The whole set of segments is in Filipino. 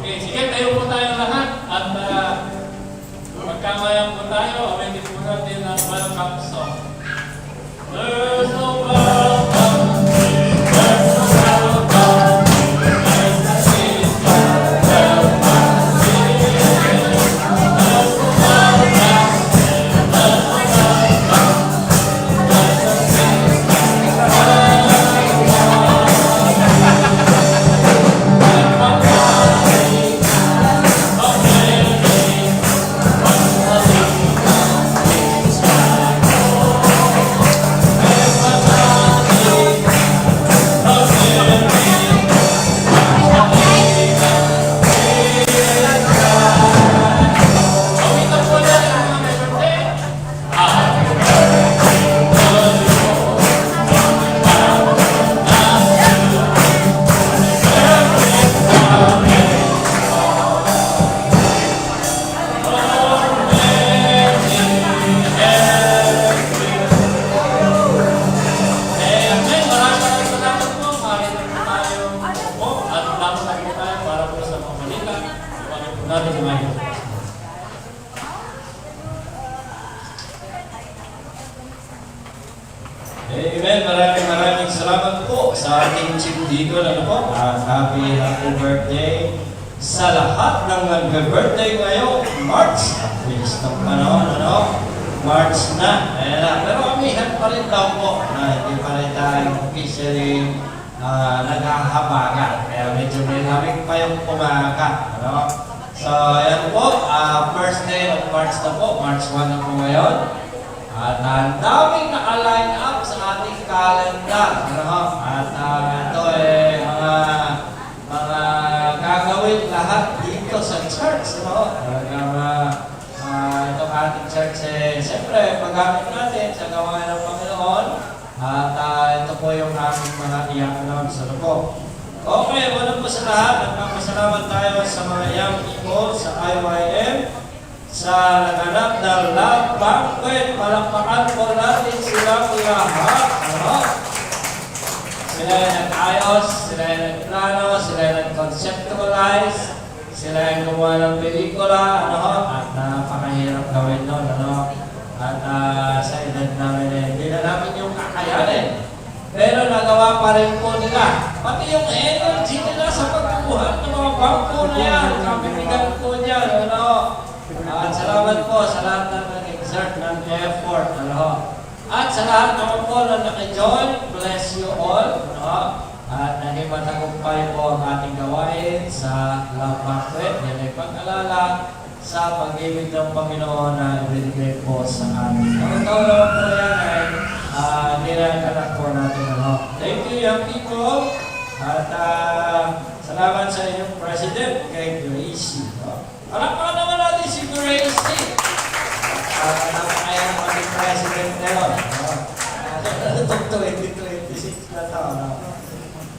Okay, sige, tayo po tayo lahat at magkamayan po tayo. Awitin po natin ang welcome song. There's no welcome, there's no welcome, there's no welcome, Amen. Maraming salamat po sa ating Chief Deacon. Happy birthday sa lahat ng nag-birthday ngayong March. At least ng panahon, March na. Pero amihan pa rin daw po na hindi pa rin tayo officially naghahabagan. Kaya medyo may lamig pa yung pumaga. So, ayan po, first day of March na po. March 1 na po ngayon. At ang daming naka-line up sa ating calendar. At ito mga gagawin lahat dito sa church. Itong ating church, siyempre, paggamit natin sa gawain ng Panginoon. At ito po yung aming mga i-announce. Okay, muna po sa lahat. Nagpapasalamat tayo sa mga young people sa IYM. Sa naganap na love banquet, palakpakan po natin silang lahat. Sila yung nag-ayos, sila yung nag-plano, sila yung nag-conceptualize, sila yung gumawa ng pelikula, at napakahirap gawin nun, At sa edad namin, hindi na namin yung kakayanin. Pero nagawa pa rin po nila. Pati yung energy nila sa pagbubuhat ng mga bangko na yan, kapipigan po niyan, At salamat po sa lahat na nag-exert ng effort. At sa lahat naman po na naka-join, bless you all. At naging matagumpay po ang ating gawain sa Love Banquet. Yan ay pag-alala sa pag-ibig ng Panginoon na ibinigay po sa amin. Ang taon naman po yan ay nilakanak po natin. Thank you, young people. At salamat sa inyong President, kay Gracie. Palakpakan naman natin si Gracie. Napakaya ng ating President ngayon. 2026 na taon.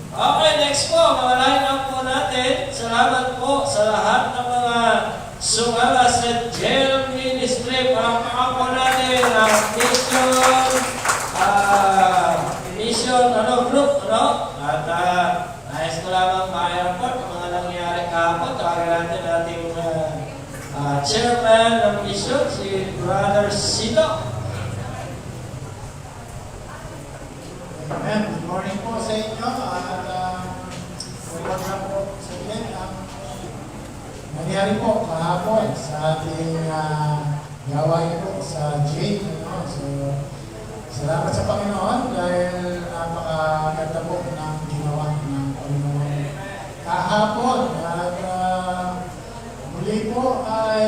Okay, next po, mga line-up po natin. Salamat po sa lahat ng mga sumala sa jail ministry. Palakpakan po natin ang mission group, At nais ko lamang ma-report ang mga nangyari kahapon. Tawagan natin ating chairman ng mission, si Brother Sito. Amen. Good morning po sa inyo. At welcome po sa inyo. Nangyari po kahapon sa ating gawain po sa jail. So, salamat sa Panginoon dahil napakaganda po ng ginawa ng Panginoon kahapon. At muli po ay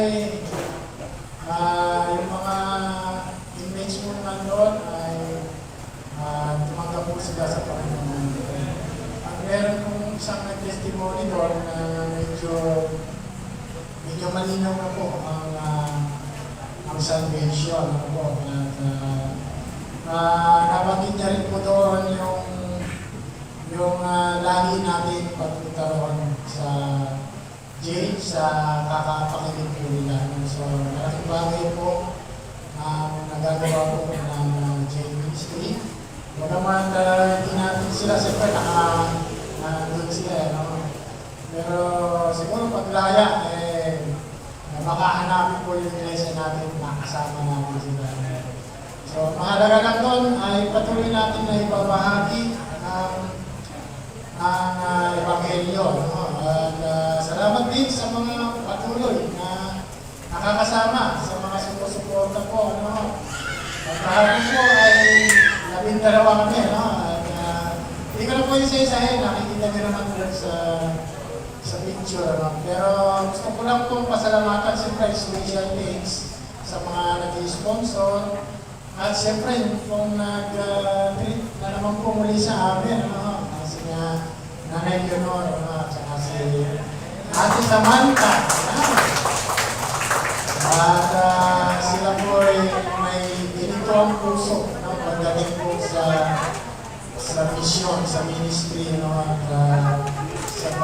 yung mga inmates po nandun ay tumanggap po sila sa Panginoon. At meron pong isang testimony doon na medyo malinaw na po ang salvation. At nabanggit niya rin po doon yung lagi natin pagpunta roon sa jail sa kakapakinig po nila. So, malaking bagay po nagagawa po ng jail ministry. Kung naman hindi natin sila, siyempre doon sila, Pero siguro paglaya, makahanapin po yung iglesia natin, makasama natin sila. So, mahalaga lang doon ay patuloy natin na ibabahagi ang Ebanghelyo. No? At salamat din sa mga patuloy na nakakasama, sa mga sumusuporta po. No? At kahapon po ay 12 kami. No? At hindi ko na po isa-isahin, nakikita nyo naman doon sa picture. No? Pero gusto ko lang pong pasalamatan siyempre special thanks sa mga nag-sponsor. At siyempre, yung pong nag-treat na naman po muli sa amin, no? Kasi nga, Nanay Leonor, at saka si Ate Samantha. At sila po ay may ganito ang puso, no? Pagdating po sa mission, sa ministry, no? At sa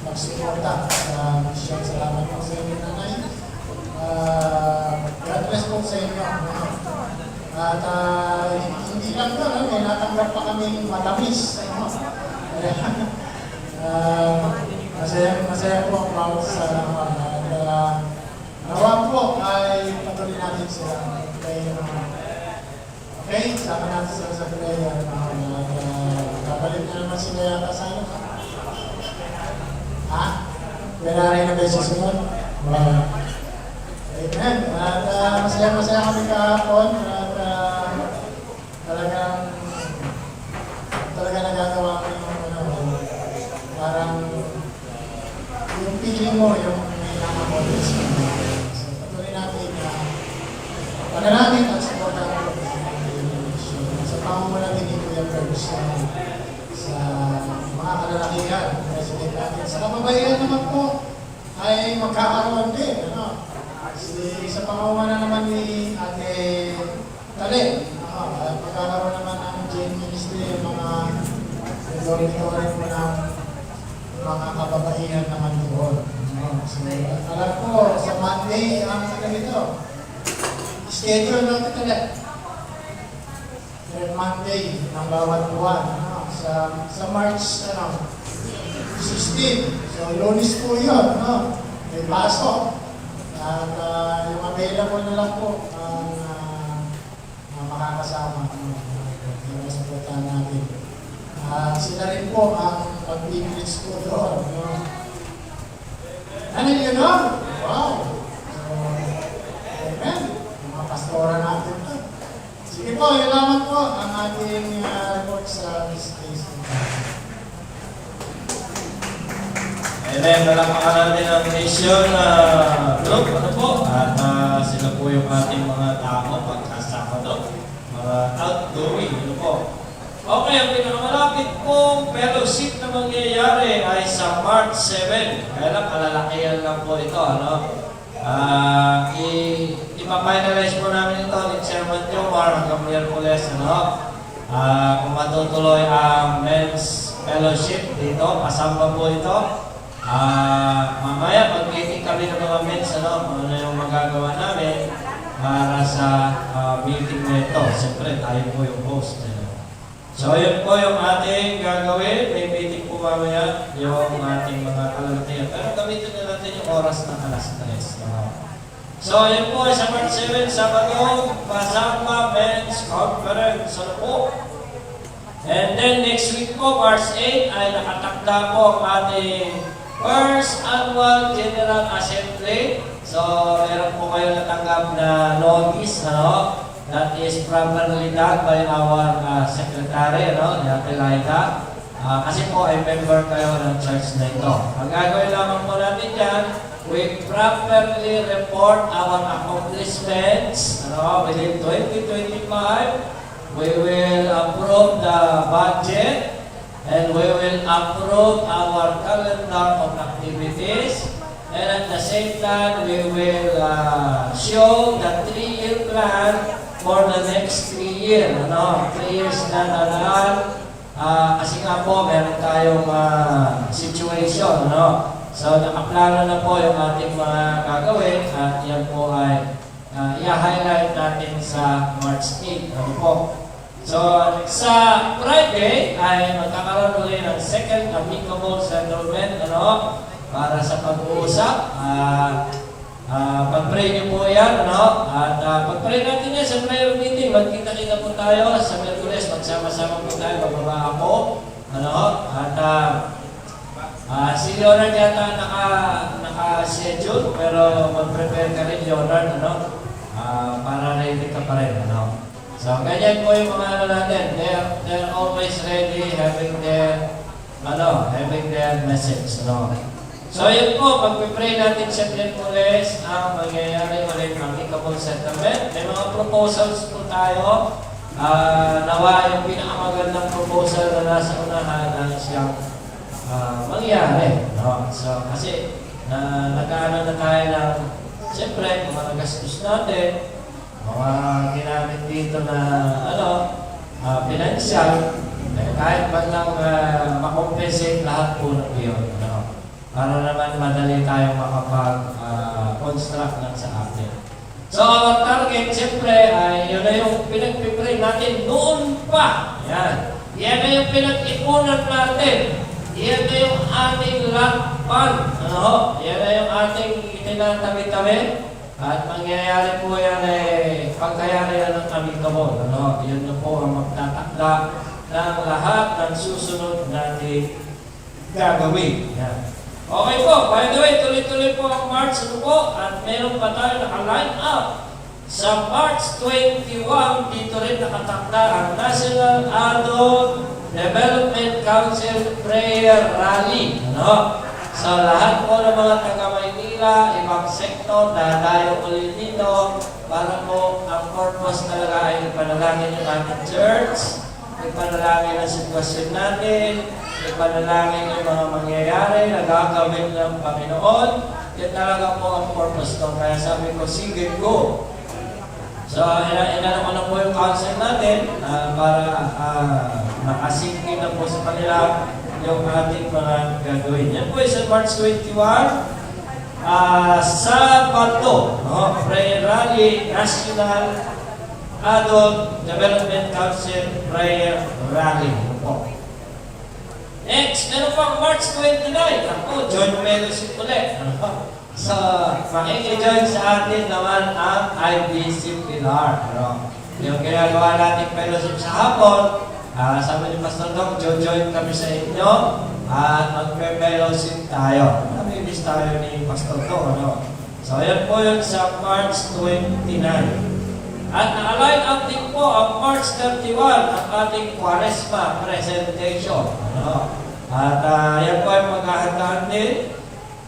magsuporta sa mission. Salamat po sa inyo, Nanay. God bless po sa inyo. At hindi lang doon, may natanggap pa kaming matamis. Masaya po ang bawat sa naman. At nawa po ay patuloy natin sila. Okay, sama natin sila sa prayer. Kabalik na naman sila yata sa inyo. Ha? Pwede na ba yung susunod? Amen. At masaya-masaya kami kahapon at talagang nagagawa ko yung parang yung feeling mo, yung may nakamodes mo. So patuloy natin na panalangin at supportan ko sa pamumulan din ni Kuya Perch sa mga kalalakihan, president natin. Sa kababaihan naman po ay magkakaroon din. Sa pamamahala naman ni Ate Tale, magkakaroon naman ng Jane Ministry, yung mga dormitory po ng mga kababaihan naman doon. So, alam ko, sa Monday, ang ganito, schedule natin Tale. Monday, ng bawat buwan, sa March 16. So, Lunes po yun, may pasok. At yung available na lang po ang makakasama yung supportan natin. Sila rin po ang pag-privilege po doon. Ano yun, no? Wow! So, amen. Mga pastora natin po. Sige po, yun naman po ang ating report sa this case. Amen, nalampakan natin ang mission group, at sila po yung ating mga tao, pagkasama doon, mga outgoing, po. Okay, ang pinakamalapit pong fellowship na mangyayari ay sa March 7. Kaya lang, kalalakihan lang po ito, ipafinalize po namin ito ni Chairman Jomar hanggang Miyerkules, kung matutuloy ang men's fellowship dito, kasama po ito. Mamaya mag-meeting kami ng mga mens, ano yung magagawa namin para sa meeting na ito. Siyempre, tayo po yung host. So, yun po yung ating gagawin. May meeting po mamaya yung ating mga kalalakihan. Pero gamitin na natin yung oras ng alas 3. So, yun po sa March 7, Sabado, Pasamba Men's Conference. Ano po? And then next week po, March 8, ay nakatakda po ang ating First Annual General Assembly. So, meron po kayo natanggap na notice, that is properly done by our secretary, ni Ate Laika. Kasi po ay member kayo ng church na ito. Ang gagawin lamang po natin dyan, we properly report our accomplishments within 2025. We will approve the budget. And we will approve our calendar of activities. And at the same time, we will show the 3-year plan for the next 3 years. 3 years na kasi nga po, meron tayong situation. So, nakaplano na po yung ating mga gagawin. At yan po ay i-highlight natin sa March 8. So, sa Friday ay magkakaroon ulit ng second amicable settlement, para sa pag-uusap. Pag-pray niyo po yan, At pag-pray natin yan sa prayer meeting, magkita-kita po tayo sa Merkules, magsama-sama po tayo, bababa ako, si Leonard yata naka-schedule, pero mag-prepare ka rin, Leonard, para ready ka pa rin, So, ganyan po yung mga natin. They're always ready, having their message, So, yun po, pag-pray natin sa Merkules, ang mangyayari ulit ng amicable settlement. May mga proposals po tayo. Nawa yung pinakamagandang proposal na nasa unahan ang siyang mangyari. So, kasi nag-ano na tayo ng, siyempre, mga nagastos natin, mga ginamit dito na, financial, kahit ba lang makompensate lahat po ng iyon. Para naman madali tayong makapag-construct lang sa atin. So, our target, siyempre, ay yun na yung pinag-pray natin noon pa. Yan. Yan na yung pinag-ipunan natin. Yan na yung ating lakpan. Yan na yung ating itinatabi-tabi. At mangyayari po yan pagkayari yan ng amicable. Yun na po ang magtatakda ng lahat ng susunod natin gagawin. Yan. Okay po, by the way, tuloy-tuloy po ang March at meron pa tayo naka-line up. Sa March 21, dito rin nakatakda ang National Adult Development Council Prayer Rally. So lahat po ng mga taga-Maynila, ibang sektor, dadayo ulit dito para po ang purpose talaga ay ipanalangin yung ating church, ipanalangin ang sitwasyon natin, ipanalangin yung mga mangyayari na gagawin ng Panginoon. Yan talaga po ang purpose ko. Kaya sabi ko, sige, go. So, inano ko na po yung council natin para makasingkin na po sa kanila yung ating mga gagawin. Yan po sa March 21. Sabado, Prayer Rally, National Adult Development Council Prayer Rally. Next, meron pang March 29. Ako, joint fellowship ulit. So, makikijoin sa atin naman ang IBC Pilar. Yung ginagawa natin fellowship sa hapon, sabi ni Pastor Doc, join kami sa inyo at magpe-fellowship tayo. Namimiss tayo ni Pastor Doc. So, yan po yun sa March 29. At naka-line up din po ang March 31 ang ating Quaresma presentation. At yan po ay maghahandaan din.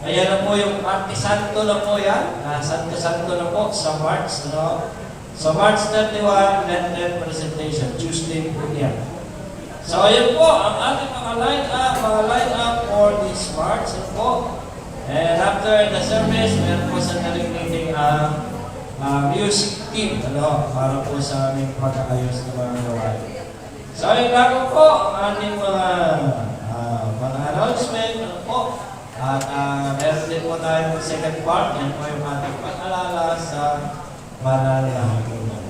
Ayan na po yung Martes Santo na po yan. Santo-Santo na po sa March. So March 31, Lenten presentation. Tuesday po yan. So ayan po ang ating mga line up for this March. And after the service, meron po sa naling meeting ang music team, para po sa aming pag-aayos ng mga gawain. So, ayun lang po ang ating mga announcement, At meron din po tayong second part, yan po yung ating pag-alala sa banal na hapunan.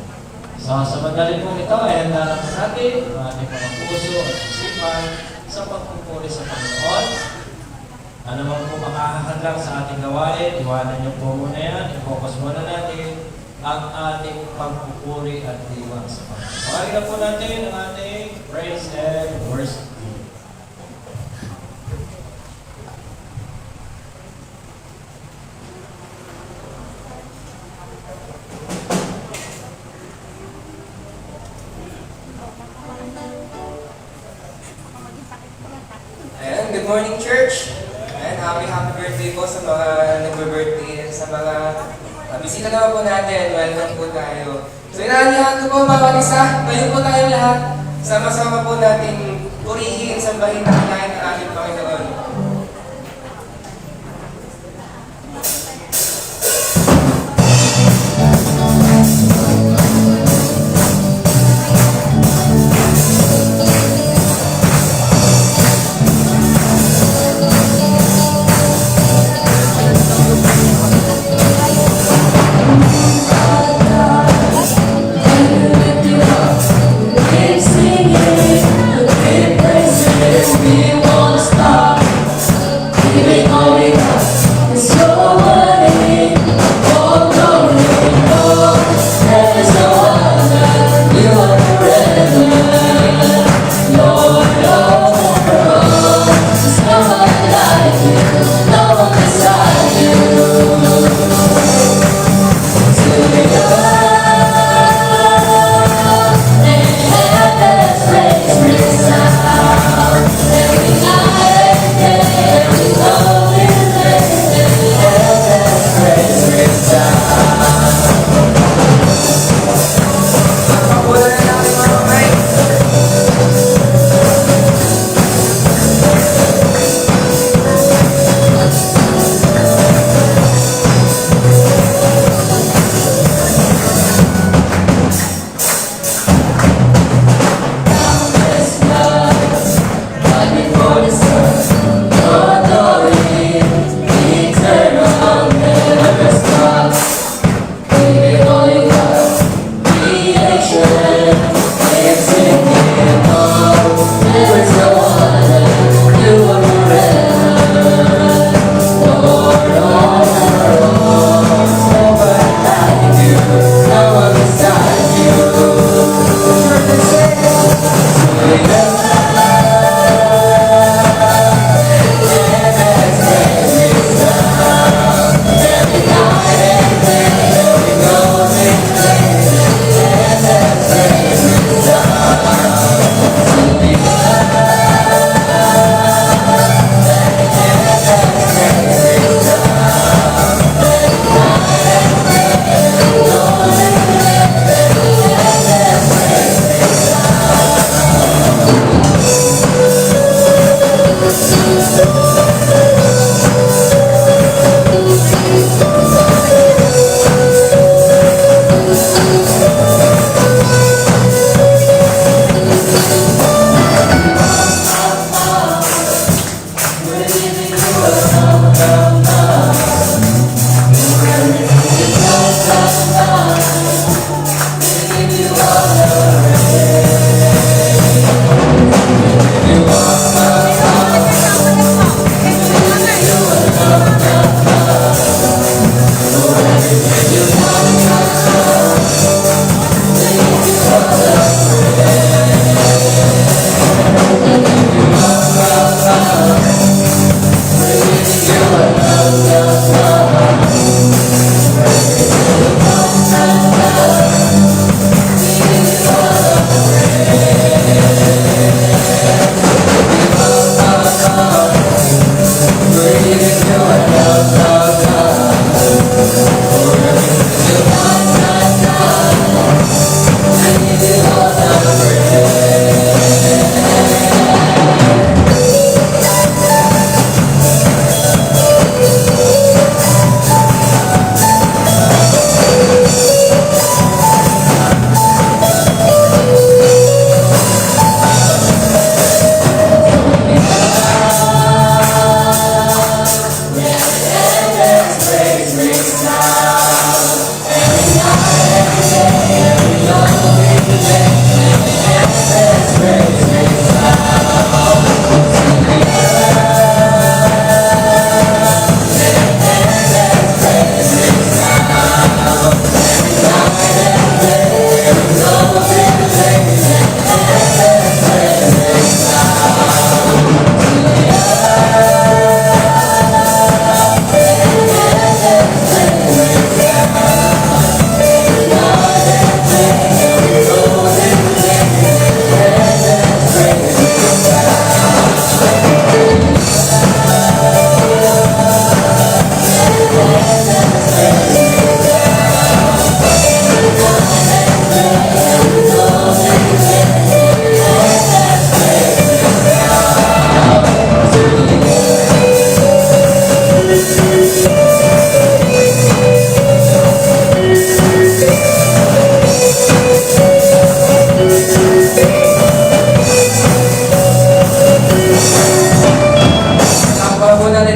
So, sa madali po ito, ay handa natin natin ang ating mga puso at isipan sa pagpupuri sa Panginoon. Ano man po makakahadlang sa ating gawain, iwanan niyo po muna yan, i-focus muna natin ang ating pagpupuri at diwa sa Panginoon. Pagkakita po natin ang ating praise and worship. Ayan, good morning church. Ayan, happy birthday po sa mga nagbe-birthday at sa mga bisita naman po natin. Welcome po tayo. So inaanyahan ko po mga isa, ngayon po tayo lahat. Sama-sama po natin purihin, sambahin at kinain ang ating Panginoon. It's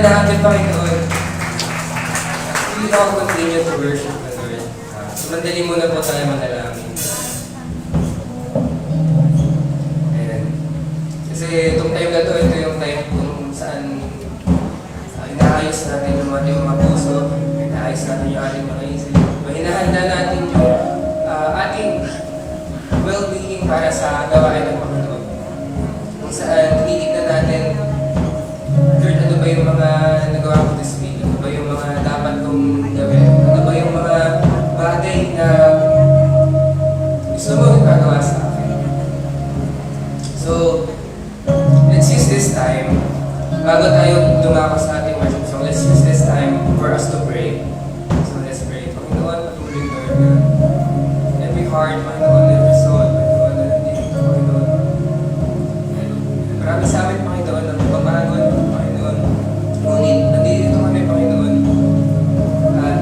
natin, Panginoon. We all continue to worship the Lord. Sumandali muna po tayo manalangin. Ayan. Kasi itong time na to, ito yung time kung saan inaayos natin yung ating mga puso, inaayos natin yung ating mga isip. Hinahanda natin yung ating well-being para sa gawain ng Panginoon. Kung saan tinitignan natin, Lord, ano ba yung mga nagawa ko this week? Ano ba yung mga dapat kong gawin? Ano ba yung mga bagay na gusto mo ipagawa sa akin? So, let's use this time, bago tayo dumako sa ating worship song, let's use this time for us to pray. So let's pray. Panginoon, patuloy Lord na every heart, Panginoon, every soul, Panginoon, na nandito, Panginoon. Marami sa amin, Panginoon, na pagpapagod, Panginoon. Ngunit, nandito kami, Panginoon. At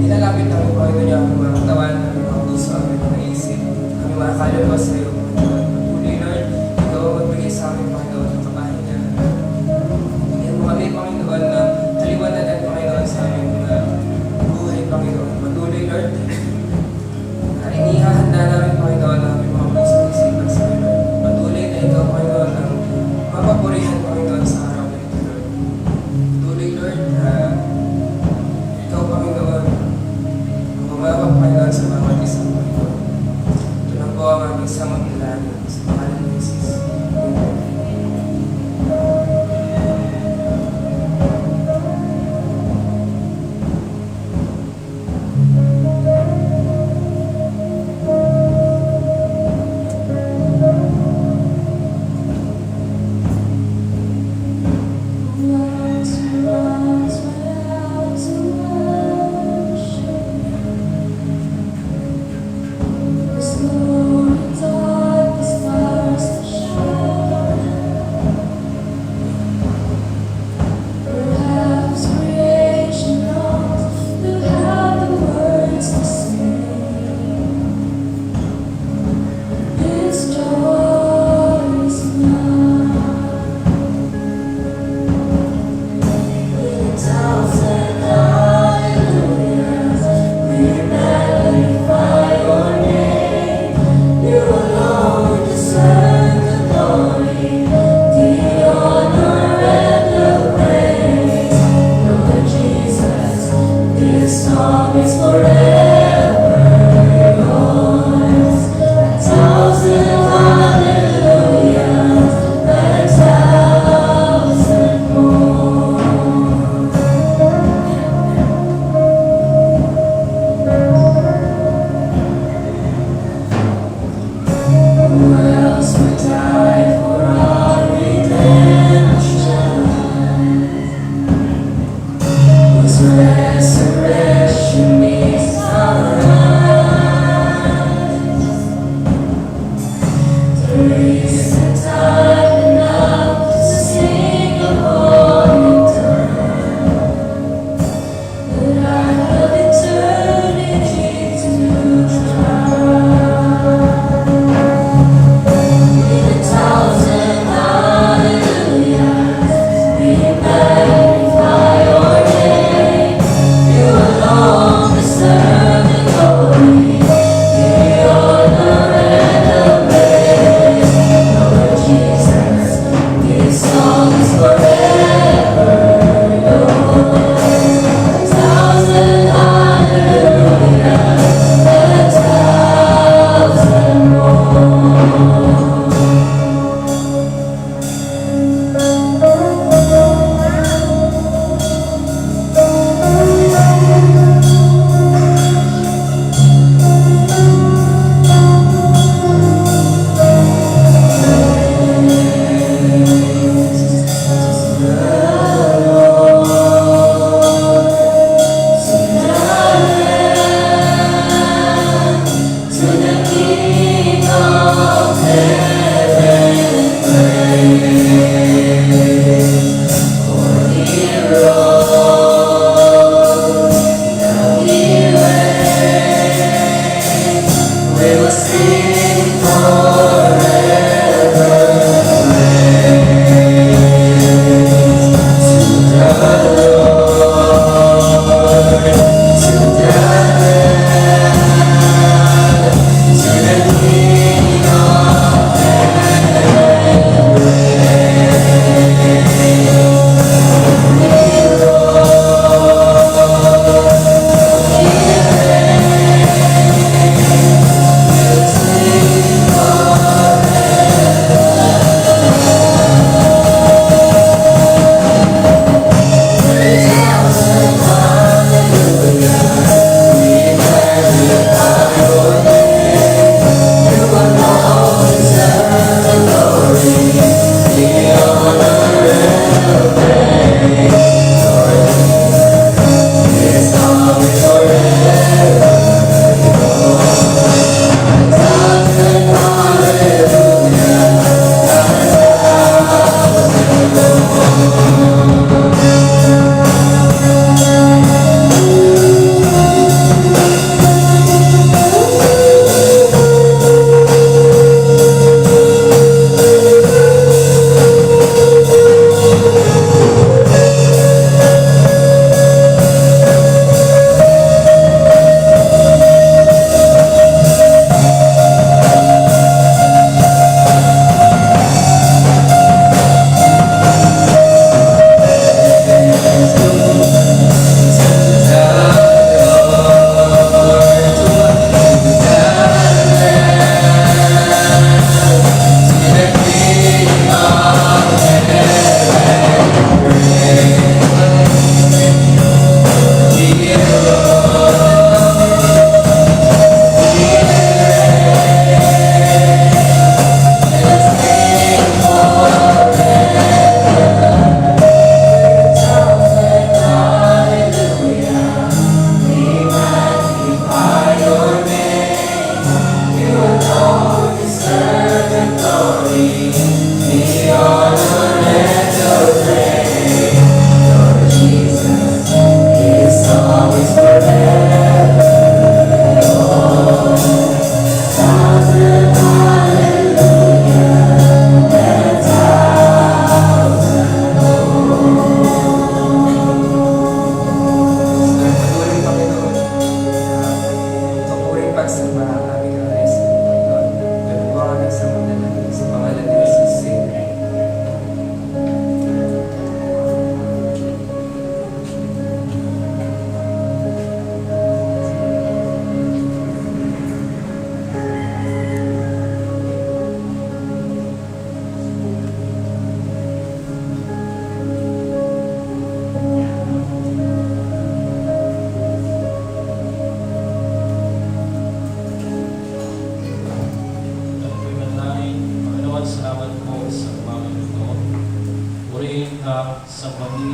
nilalapit namin, Panginoon, yung aming mga katawan, aming mga puso, aming mga isip, aming mga kaluluwa sa iyo, Panginoon. Patuloy, Lord, ikaw ang magbigay sa amin, Panginoon, ng kapahinga. Bigyan mo kami, Panginoon, na kaliwanagan, Panginoon, sa aming mga buhay, Panginoon. Patuloy, Lord, na inihahanda namin,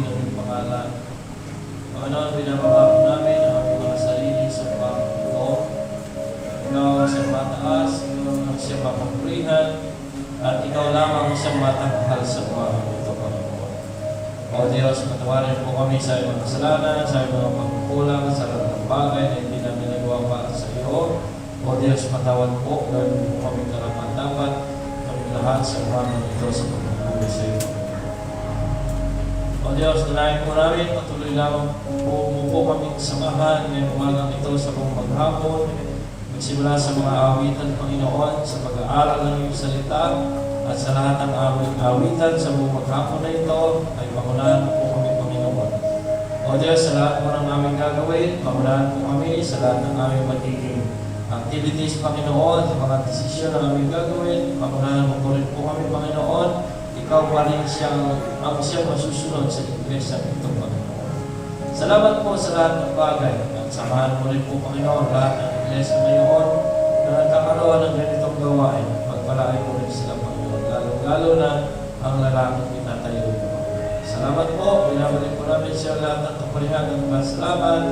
ng iyong pangalan. Panginoon, pinapangako namin ang aming mga sarili sa Panginoon. Ikaw ang siyang mataas, ikaw ang siyang mapagpurihan, at ikaw lamang ang siyang matangkal sa buwan ito, Panginoon. O Diyos, patawarin po kami sa iyong mga kasalanan, sa iyong mga pagkukulang, sa lahat ng bagay na hindi namin nagawa para sa iyo. O Diyos, patawad po, gawin po kami karapat-dapat, kami lahat sa buwan ito sa pagkukulang sa iyo. O Diyos, dalayan po namin, patuloy lamang po kami samahan ngayong umagang ito sa buong maghapon. Magsimula sa mga awitan, Panginoon, sa pag-aaral ng iyong salita, at sa lahat ng awitan sa buong maghapon na ito, ay pangunahan po kami, Panginoon. O Diyos, sa lahat po ng aming gagawin, pangunahan po kami sa lahat ng aming magiging activities, Panginoon, sa mga desisyon na aming gagawin, pangunahan mo po rin po kami, Panginoon. Ikaw pa rin ang siyang masusunod sa iglesia ito, Panginoon. Salamat po sa lahat ng bagay. At samahan mo rin po, Panginoon, lahat ng iglesia ngayon na nagkakaroon ng ganitong gawain. Pagpalain mo rin sila, Panginoon. Lalo na ang lalaking itatayo mo. Salamat po. Binabalik po namin siya lahat ng kapalihan ng pasalamat.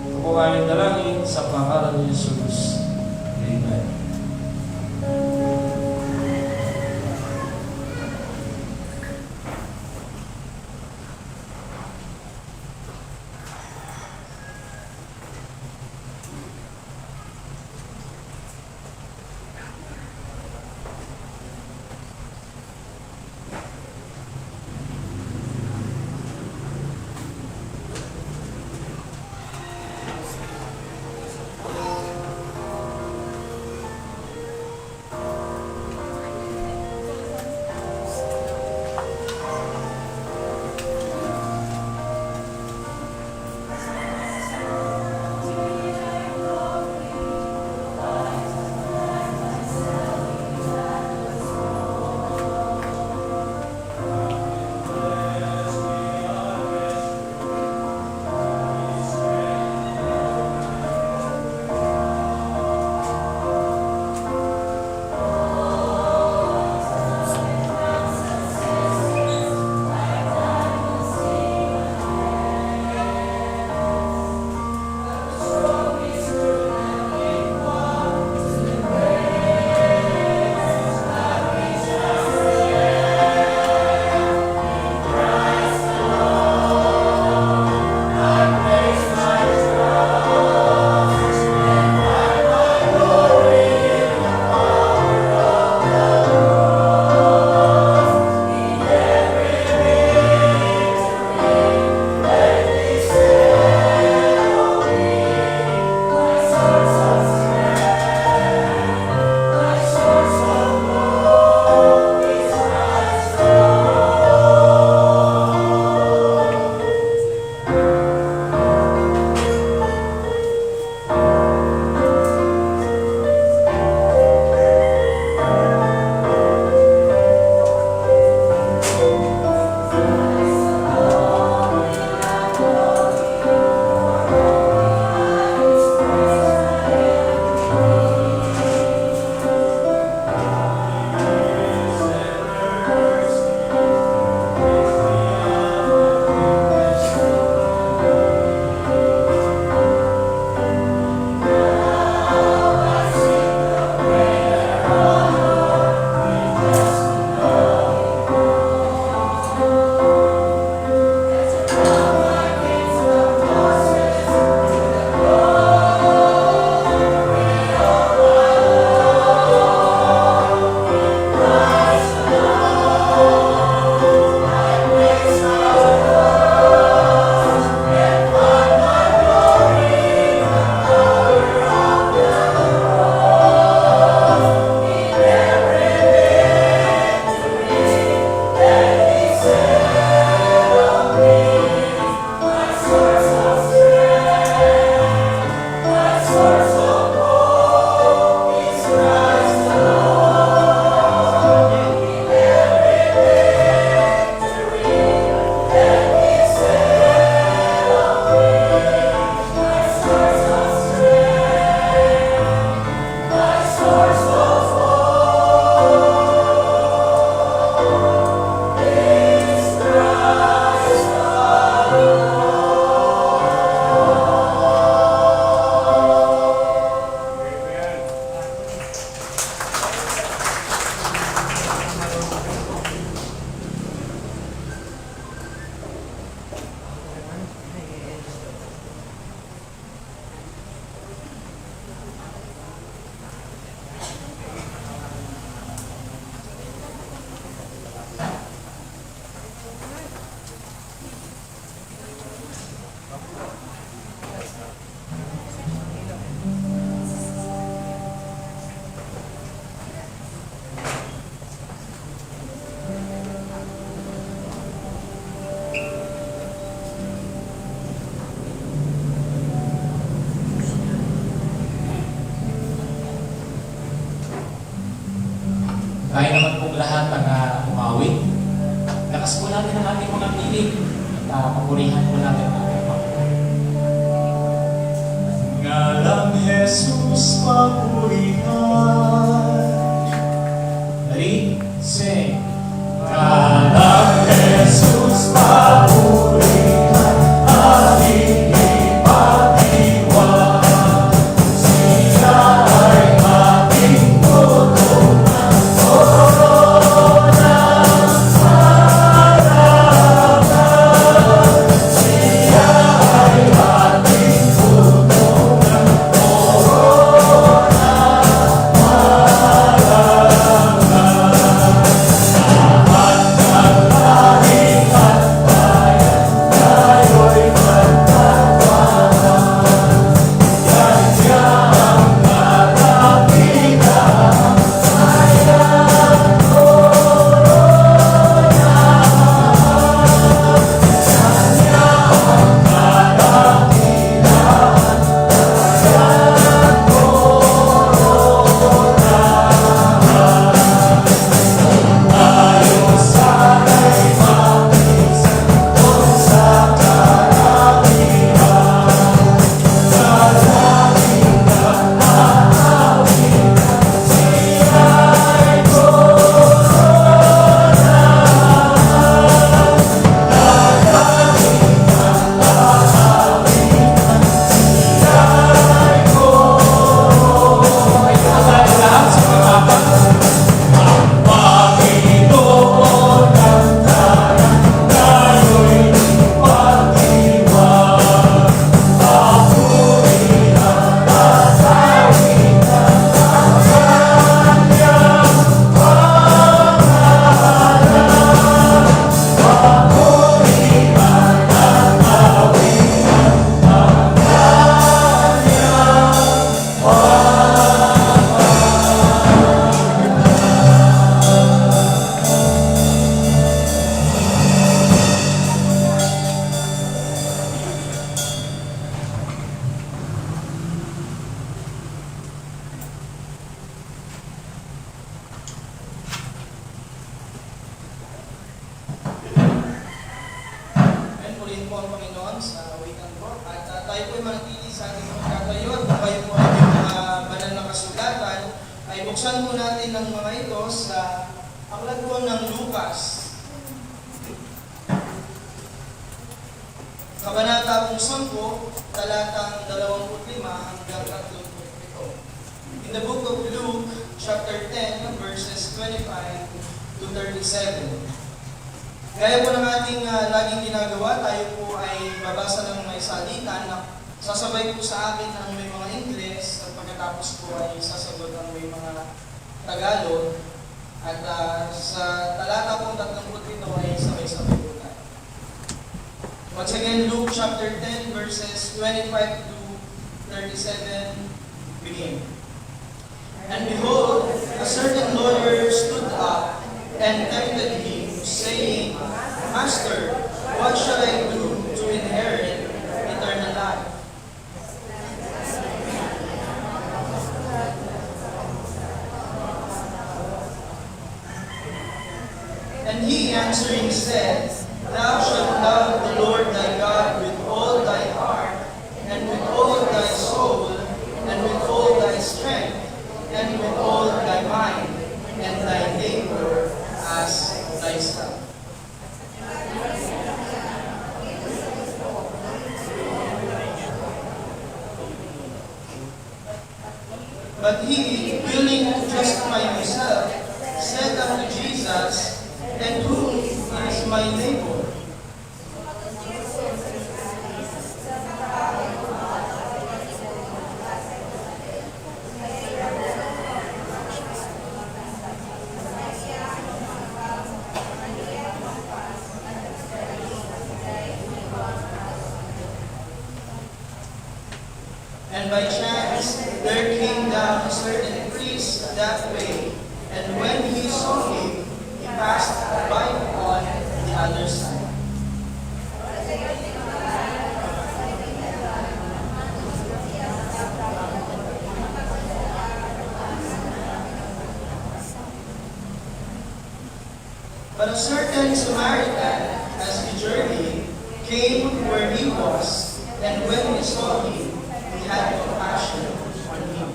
Ito po aming dalangin sa pangalan ni Jesus. Amen. tayo naman pong lahat ang umawit. Lakas po natin ang ating mga piling at papurihan po natin ang ating Panginoon. Ngalang Jesus papurihan. Ready? Sing. Ngalang Jesus papurihan, ating ipag-iwan. Siya ay ating tutulungan, koronang harapan. Siya ay ating tutulungan, koronang harapan. Lahat ng langit at bayan, tayo'y magtatawanan. Yan siya ang kadakilaan, sayang koronahan. Kanya ang kadakilaan, sayang koronahan. Tayo sana'y makisan doon sa kalangitan. Dalangin at aawitan, siya'y koronahan. Dalangin at aawitan, siya'y koronahan. Ay, tayo lahat sa pag-apat. Ang Panginoon ng tanan, tayo'y ipag-iwan. Papurihan at awitan ang kanyang pangalan. Papurihan at awitan ang kanyang Amen. Purihin po ang Panginoon sa awitan po. At tayo po ay manatili sa ating mga katayo. At kung kayo po ay may mga banal na kasulatan, ay buksan po natin ang mga ito sa aklat po ng Lucas. Kabanata pong 10, talatang 25 hanggang 37. In the book of Luke, chapter 10, verses 25 to 37. Gaya po ng ating laging ginagawa, tayo po ay babasa ng may salita na sasabay po sa akin ang may mga Ingles at pagkatapos po ay sasagot ang may mga Tagalog. At sa talata pong 37 ay sabay-sabay po tayo. Once again, Luke chapter 10 verses 25 to 37 begin. And behold, a certain lawyer stood up and tempted him, saying, Master, what shall I do to inherit eternal life? And he answering said, Thou shalt love the Lord thy God with all thy heart, and with all thy soul, and with all thy strength, and with all thy mind, and thy neighbor as thyself. But he, willing to justify himself, said unto Jesus, And who is my neighbor? And by chance there came down a certain priest that way, and when he saw him, he passed by on the other side. But a certain Samaritan, as he journeyed, came where he was, and when he saw him, he had compassion on him.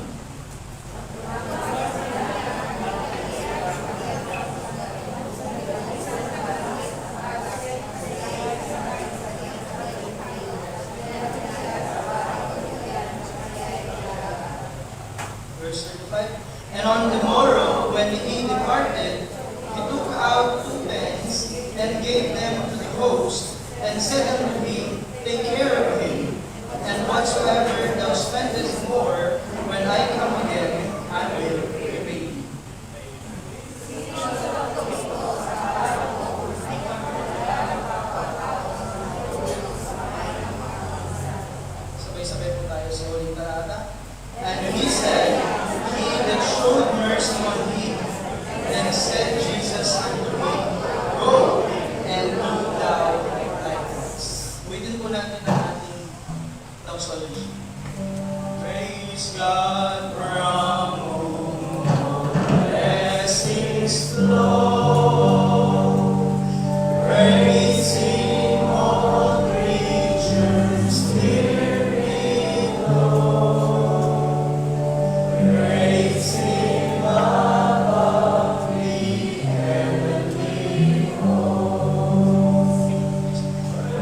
Verse 35. And on the morrow, when he departed, he took out 2 pence and gave them to the host, and said unto him, Take care of him, and whatsoever thou spendest more, when I come again, I will repay thee. Sabay-sabay po tayo sa uling talata. And he said, He that showed mercy on him. Then said Jesus unto him, Go, and do thou likewise. Waitin po natin ang ating doxology. Praise God from whom all blessings flow. Praise Him, all creatures here below. Praise Him above the heavenly host.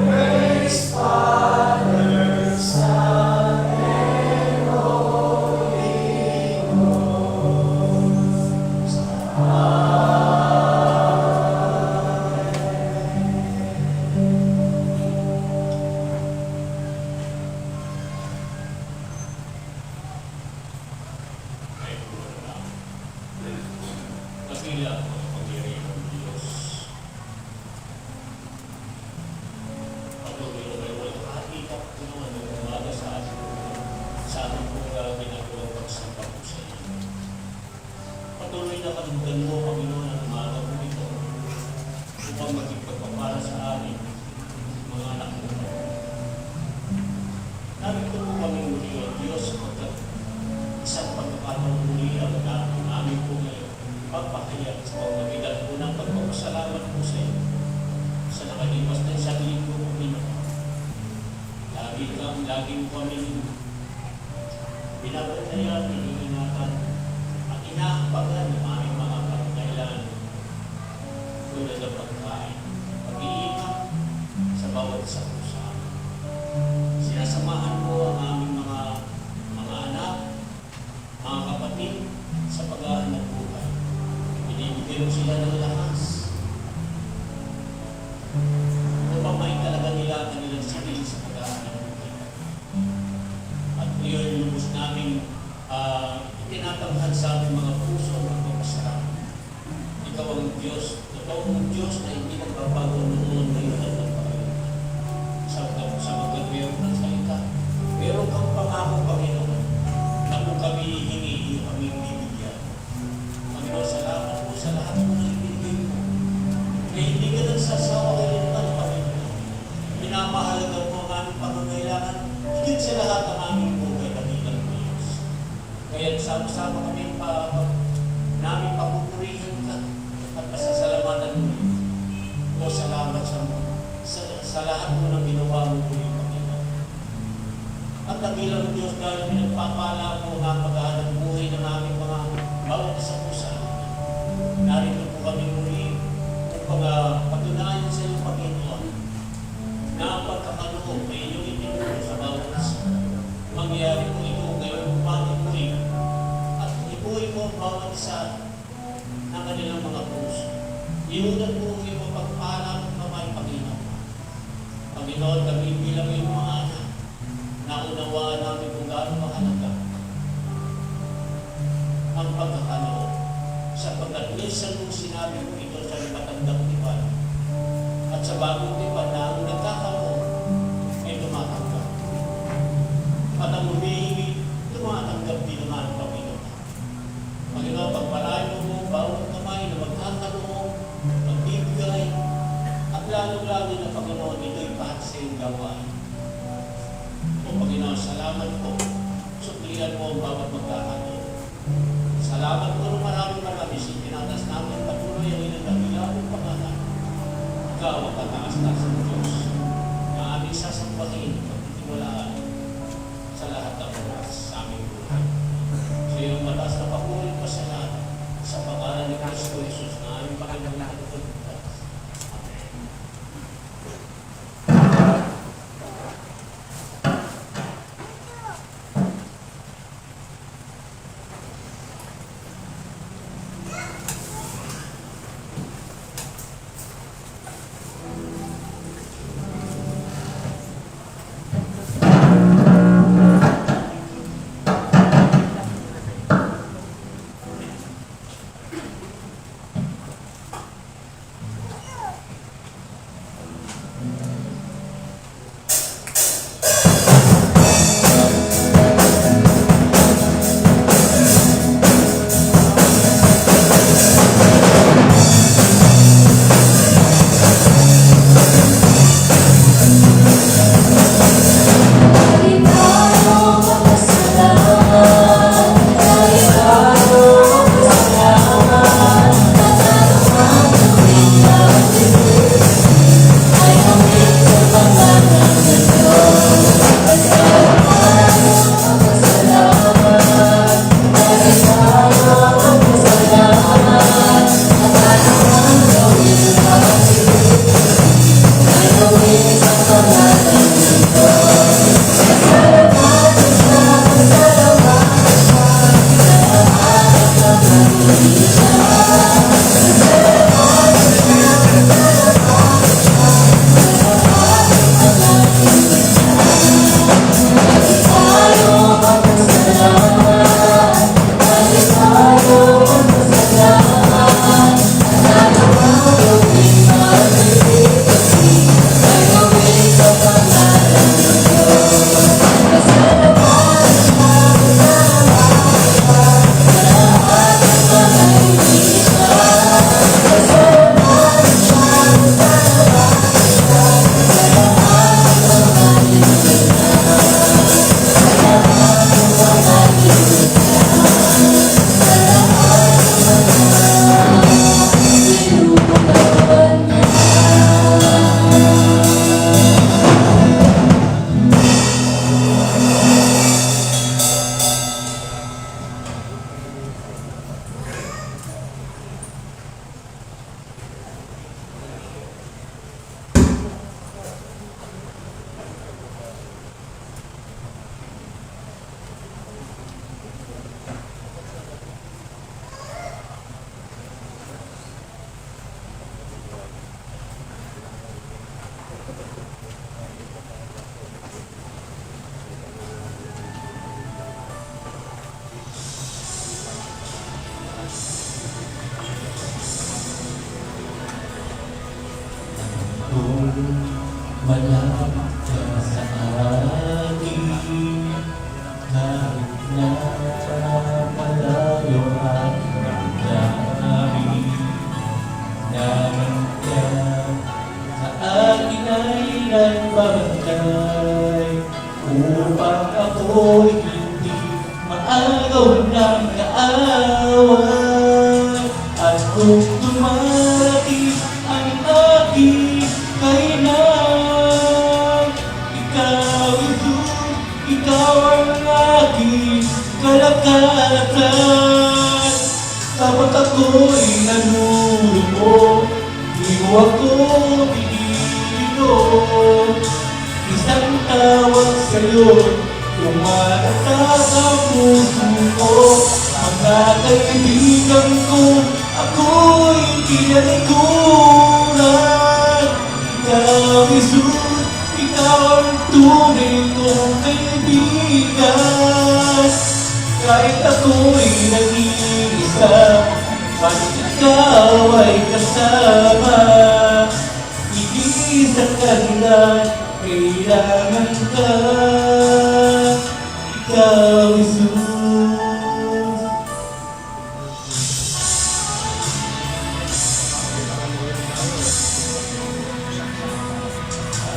Praise Father, Son, and Holy Ghost. Ay, puro na. Nakila ko ang pangyarihan ng Diyos. Patuloy na kayo ng nakikita ko naman ng umaga sa atin. Sa ating kong ginagawang pagsambang ko sa iyo. Patuloy na kalugdan mo, Panginoon, ang umaga mo ito upang maging pagpapala sa amin, mga anak mo. Narito po kami muli, O Diyos, sapagkat isang pagkakataon muli ang namin po ngayon. Pagpakayag sa pamagitan po ng pagpapasalamat po sa iyo. Sa nakalipas na isang linggo po Panginoon. Laging kami binabantayan, iniingatan, at inaapagan ng aming mga pagkailangan. Tulad ng pagkain, pag-iingat sa bawat isang pusa. Sinasamahan mo ang aming mga anak, mga kapatid sa pag-aanap buhay. Binibigyan mo sila ng lakas upang maitalaga nila ang kanilang sarili sa pag-aanap buhay. At iyon lubos namin itinatanghal sa aming mga puso ang pagpapasalamat. Ikaw ang Diyos, totoong Diyos na hindi magbabago noon ngayon at magpapalita. Sa magagawin ng salita, meron kang pangako, Panginoon, na kung kami hihingi, iyo kaming bibigyan. Panginoon, salamat po sa lahat ng mga ibigay mo. Na hindi ka nagsasawa kailanman, Panginoon. Pinamahalagan mo ang aming pangangailangan, higit sa lahat ang aming buhay na bilang Diyos. Kaya sama-sama kami namin papupurihin ka at pasasalamatan mo. O salamat sa lahat mo ng ginawa mo po yung Panginoon. At nagilang Diyos dahil pinagpapala mo ang pag-aanap buhay ng aming mga bawat isa po sa amin. Narito po kami muli upang patunayan sa iyo, Panginoon, na ang pagkakaloob ay inyong itinuro sa bawat isa. Mangyari po ito ngayon umaga muli at ibuhay mo ang bawat isa ng kanilang mga puso. Iunat po ang iyong pagpala ng kamay, Panginoon. Panginoon, kami bilang iyong mga anak, naunawaan namin kung gaano mahalaga ang pagkakaloob. Sapagkat minsan mong sinabi mo ito sa matandang tipan at sa bagong tipan na ang nagkakaloob ay tumatanggap. At ang humihingi, tumatanggap din naman, Panginoon. Panginoon, pagpalayo mo bawat kamay na magkakaloob, magbibigay, at lalo-lalo na, Panginoon, ito'y pahat sa iyong gawain. O Panginoon, salamat po. Suklihan mo ang bawat magkakaloob. Salamat po ng maraming sa itinatas namin patuloy ang ilang dakilang pangalan. Ikaw ang kataas-taas ng Diyos na aming sasampahin at titiwalaan sa lahat ng oras sa aming buhay. Sa iyong mataas na papulit pa sa lahat sa pangalan ni Kristo Jesus na aming Panginoon at Pagkakas. Amen. Malapit ka sa akin, kahit na malayo ang damdamin. Namin ka sa akin ay nagbabantay, upang ako'y hindi maagaw ng kaaway. At kung dumarating ang aking kainan, ikaw ang aking kalakalan. Kapag ako'y nanulubog, di mo ako pinilog. Isang tawag sa'yo, tumatatak ang puso ko. Mga kaibigan ko, ako'y tinalikuran. Ikaw, Jesus, ikaw ang tunay kong kaibigan. Kahit ako'y nag-iisa, pagkat ikaw ay kasama. Hindi sa kanila kailangan ka, ikaw, Jesus.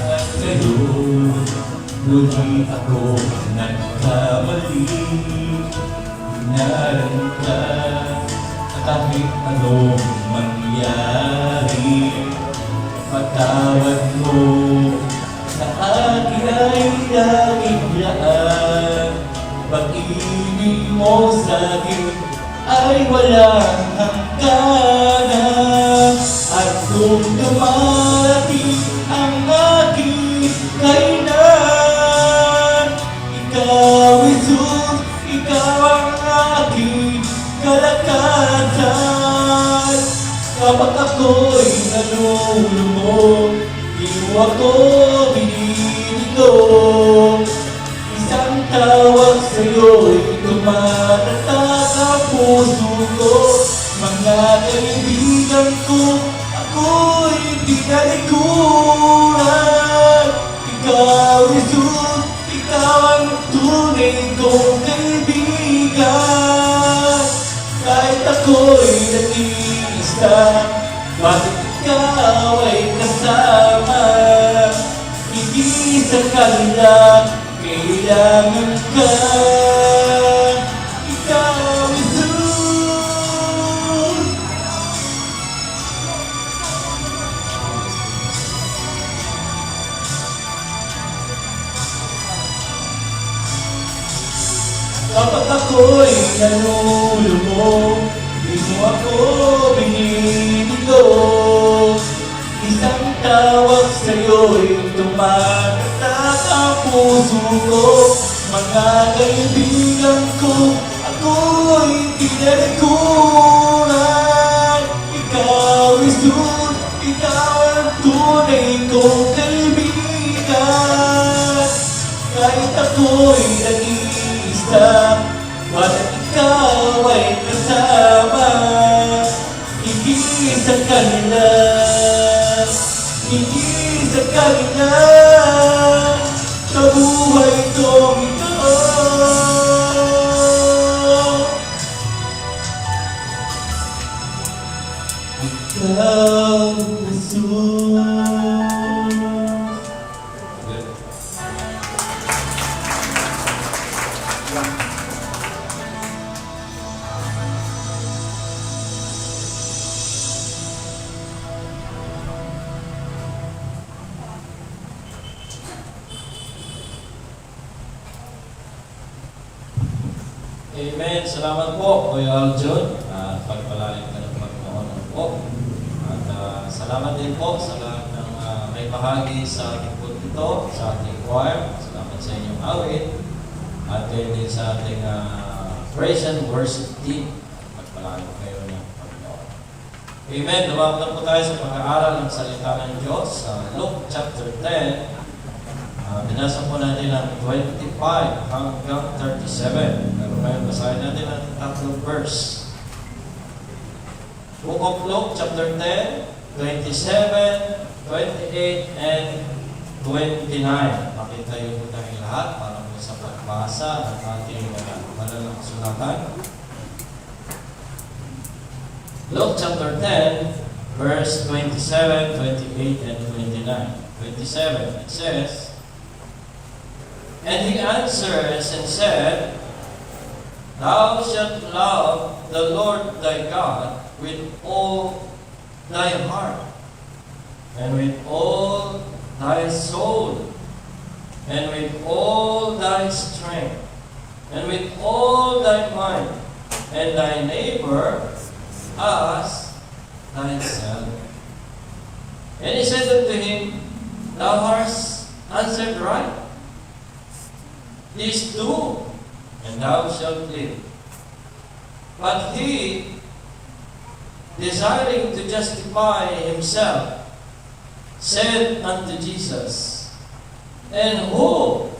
At ngayon, muli ako nagkamali. naran ka na kahit anong mangyari. Patawad mo na akin ay laging laan. Pag-ibig mo sa'kin ay walang hangganan. At kung dumarating ang aking kainan, ikaw, Jesus, ikaw ang aking kalakasan. Kapag ako'y nalulubog, iyong ako binibigong. Isang tawag sa'yo'y tumatatak ang puso ko. Mga kaibigan ko, ako'y pinalikuran. Ikaw, Jesus, ikaw ang tunay kong kaibigan. Kahit ako'y nag-iisa, bakit ikaw ay kasama? Hindi sa kanila kailangan ka. Ikaw, Jesus. Kapag ako'y nalulubog, di mo ako binibigong. Isang tawag sa'yo'y tumatatak ang puso ko. Mga kaibigan ko, ako'y pinalikuran. Ikaw, Jesus, ikaw ang tunay kong kaibigan. Kahit ako'y nag-iisa, bakit ikaw ay kasama? Hindi sa kanila, hindi sa kanila, sa buhay kong ito. Ikaw, Jesus. Amen. Salamat po, Kuya Aljun. Pagpalain ka ng Panginoon po. At salamat din po sa lahat ng may bahagi sa ating po ito, sa ating choir. Salamat sa inyong awit. At din sa ating praise and worship team. Pagpalain kayo ng Panginoon. Amen. Lumabot na po tayo sa pag-aaral ng salita ng Diyos sa Luke chapter 10. Binasa po natin ang 25 hanggang 37. Pero ngayon basahin natin ang tatlong verse. Book of Luke chapter 10, 27, 28, and 29. Makitayo po tayong lahat para po sa pagbasa ng ating malalang sulatan. Luke chapter 10, verse 27, 28, and 29. 27, it says, And he answers and said, Thou shalt love the Lord thy God with all thy heart, and with all thy soul, and with all thy strength, and with all thy mind, and thy neighbor as thyself. And he said unto him, Thou hast answered right. This do, and thou shalt live. But he, desiring to justify himself, said unto Jesus, And who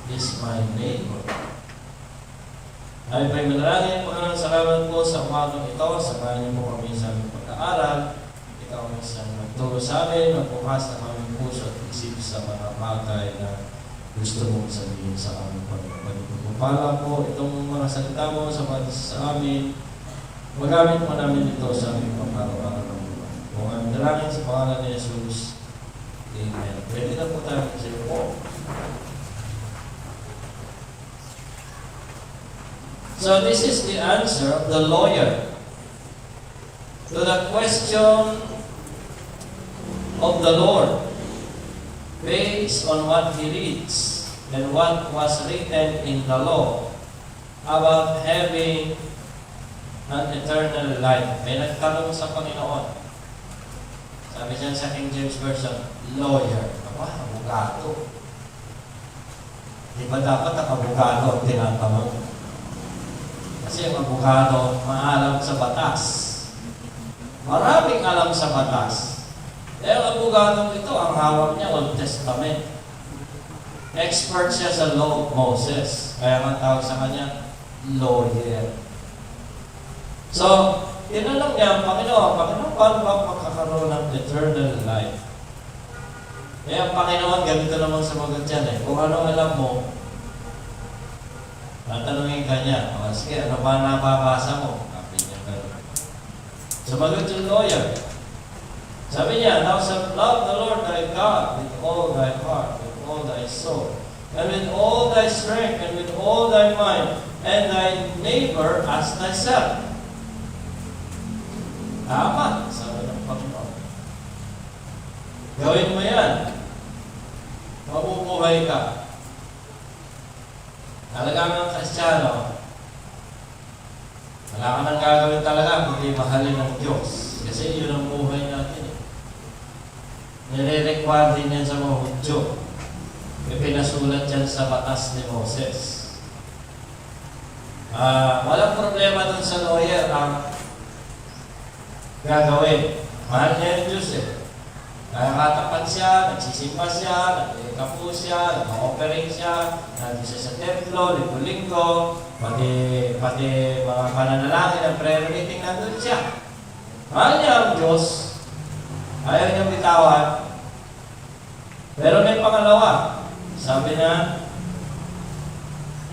is my neighbor? Ay manalangin, Panginoon, salamat po sa umagang ito. Samahan niyo po kami sa aming pag-aaral. Ikaw ang isang nagturo sa amin, magbukas ng aming puso at isip sa mga bagay na gusto mong sabihin sa aming Panginoon. Pagpapala po itong mga salita mo sa amin. Magamit mo namin ito sa aming pang-araw-araw ng buwan. Kung aming dalangin sa pangalan ni Jesus. Amen. Pwede na po tayo sa iyo po. So this is the answer of the lawyer to the question of the Lord based on what he reads and what was written in the law about having an eternal life. May nagtanong sa Panginoon. Sabi niyan sa King James Version, lawyer. Aba, abogado. Di ba dapat ang abogado ang tinatanong? Kasi ang abogado, maalam sa batas. Maraming alam sa batas. Eh, ang abogadong ito, ang hawak niya, Old Testament. Expert siya sa law of Moses. Kaya ang tawag sa kanya, lawyer. So, tinanong niya, Panginoon, paano ba makakaroon ng eternal life? Eh, ang Panginoon, ganito naman sumagot yan eh. Kung ano alam mo, tatanungin ka niya, sige, ano ba nababasa mo? Sabi niya, gano'n. Sumagot yung lawyer. Sabi niya, thou shalt love the Lord thy God with all thy heart, with all thy soul, and with all thy strength, and with all thy mind, and thy neighbor as thyself. Tama, sabi ng Panginoon. Gawin mo yan. Mabubuhay ka. Talagang ang Kristiyano, wala ka nang gagawin talaga kundi mahalin ng Diyos. Kasi yun ang buhay natin. Nire-require din yan sa mga Hudyo. May pinasulat yan sa batas ni Moses. Walang problema dun sa lawyer ang gagawin. Mahal niya yung Diyos eh. Nakakatapat siya, nagsisimba siya, nag-ikapu siya, nag-offering siya, nandun siya sa templo, linggo-linggo, pati mga pananalangin ng prayer meeting, nandun siya. Mahal niya ang Diyos. Ayaw niyang bitawan. Pero may pangalawa. Sabi na,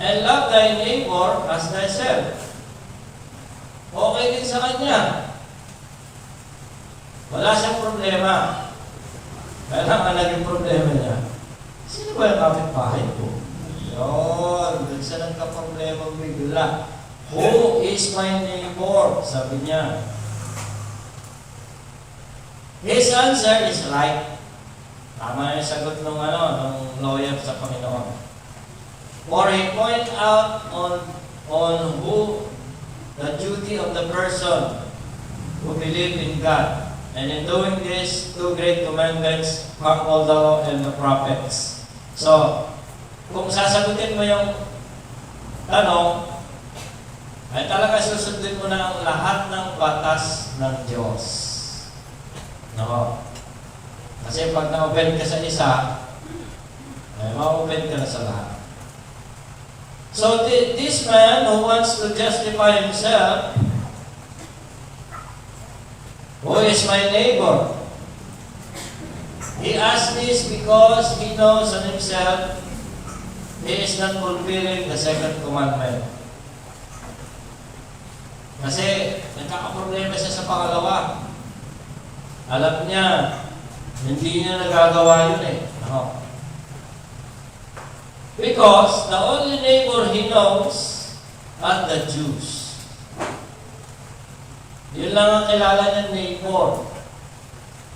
and love thy neighbor as thyself. Okay din sa kanya. Wala siyang problema. Kaya lang ang naging problema niya, sino ba yung kapitbahay ko? Yun, dun siya nagka-problema bigla. Who is my neighbor? Sabi niya. His answer is right. Tama yung sagot ng lawyer sa Panginoon. For he point out on who the duty of the person who believe in God. And in doing this, two great commandments hang all the law and the prophets. So, kung sasagutin mo yung tanong, ay talaga susundin mo na ang lahat ng batas ng Diyos. No? Kasi pag na-open ka sa isa, ay ma-open ka na sa lahat. So, this man who wants to justify himself, who is my neighbor? He asked this because he knows on himself he is not fulfilling the second commandment. Kasi nagkakaproblema siya sa pangalawa. Alam niya, hindi niya nagagawa yun eh. No. Because the only neighbor he knows are the Jews. Yun lang ang kilala ng neighbor.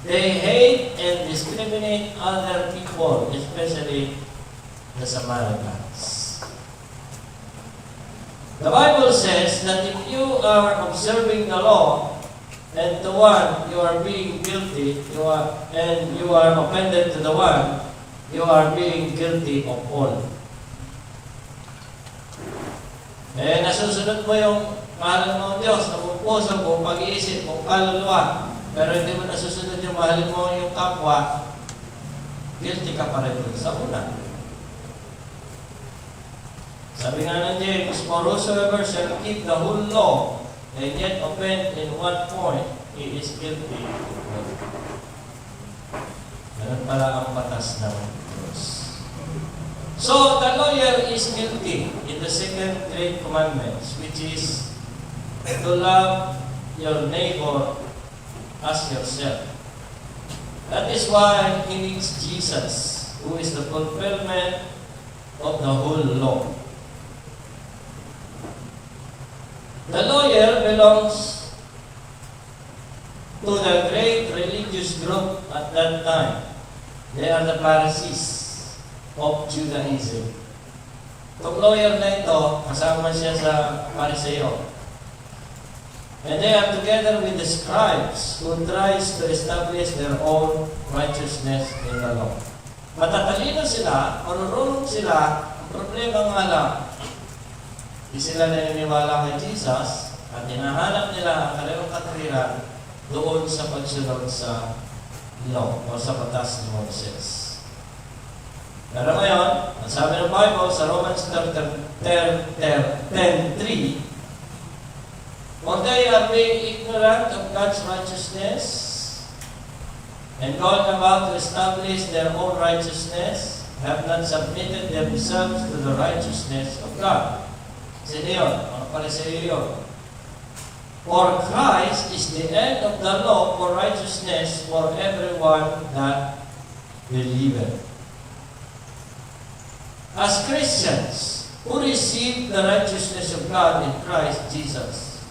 They hate and discriminate other people, especially the Samaritans. The Bible says that if you are observing the law, and to one you are being guilty, and you are offended to the one, you are being guilty of all. Eh, nasusunod mo yung mahalin mo ang Diyos, na buong puso, buong pag-iisip, buong kaluluwa, pero hindi mo nasusunod yung mahalin mo yung kapwa, guilty ka pa rin sa una. Sabi nga ng James, for whosoever shall keep the whole law, and yet offend in one point, he is guilty. Ganun pala ang batas ng Diyos. So, the lawyer is guilty in the second great commandments, which is to love your neighbor as yourself. That is why he needs Jesus, who is the fulfillment of the whole law. belongs to the great religious group at that time. They are the Pharisees of Judaism. Itong lawyer na ito, kasama siya sa Pariseo. And they are together with the scribes who tries to establish their own righteousness in the law. Matatalino sila, marunong sila, ang problema nga lang, di sila naniniwala kay Jesus at hinahanap nila ang kanilang katwiran doon sa pagsunod sa law o sa batas ni Moses. Pero ngayon, ang sabi ng Bible sa Romans 10:3, for they are being ignorant of God's righteousness and going about to establish their own righteousness, have not submitted themselves to the righteousness of God. Sino yun? Mga Pariseo yun. For Christ is the end of the law for righteousness for everyone that believeth. As Christians who receive the righteousness of God in Christ Jesus,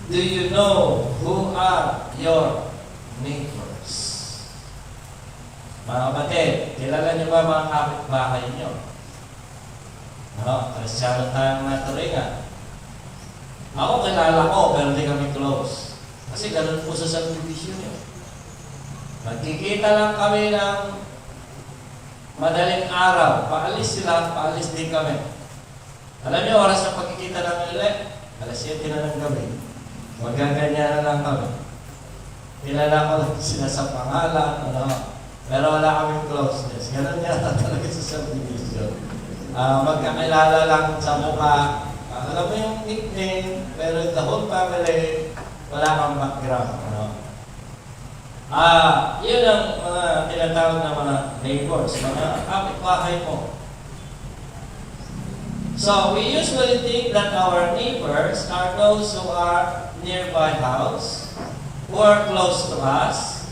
do you know who are your neighbors? Mga kapatid, kilala niyo ba mga kapitbahay niyo? No, Kristiyano tayong naturingan. Ako kilala ko, pero hindi kami close. Kasi ganun po sa subdivision yun. Magkikita lang kami ng madaling araw. Paalis sila, paalis din kami. Alam niyo, oras ng pagkikita namin ulit, alas 7 na ng gabi. Magaganya na lang kami. Kilala ko lang sila sa pangalan, pero wala kaming closeness. Ganun yata talaga sa subdivision. Magkakilala lang sa mukha. Alam mo yung nickname, pero the whole family, wala kang background. Yun ang mga tinatawag na mga neighbors, mga kapitbahay mo. So, we usually think that our neighbors are those who are nearby house, who are close to us.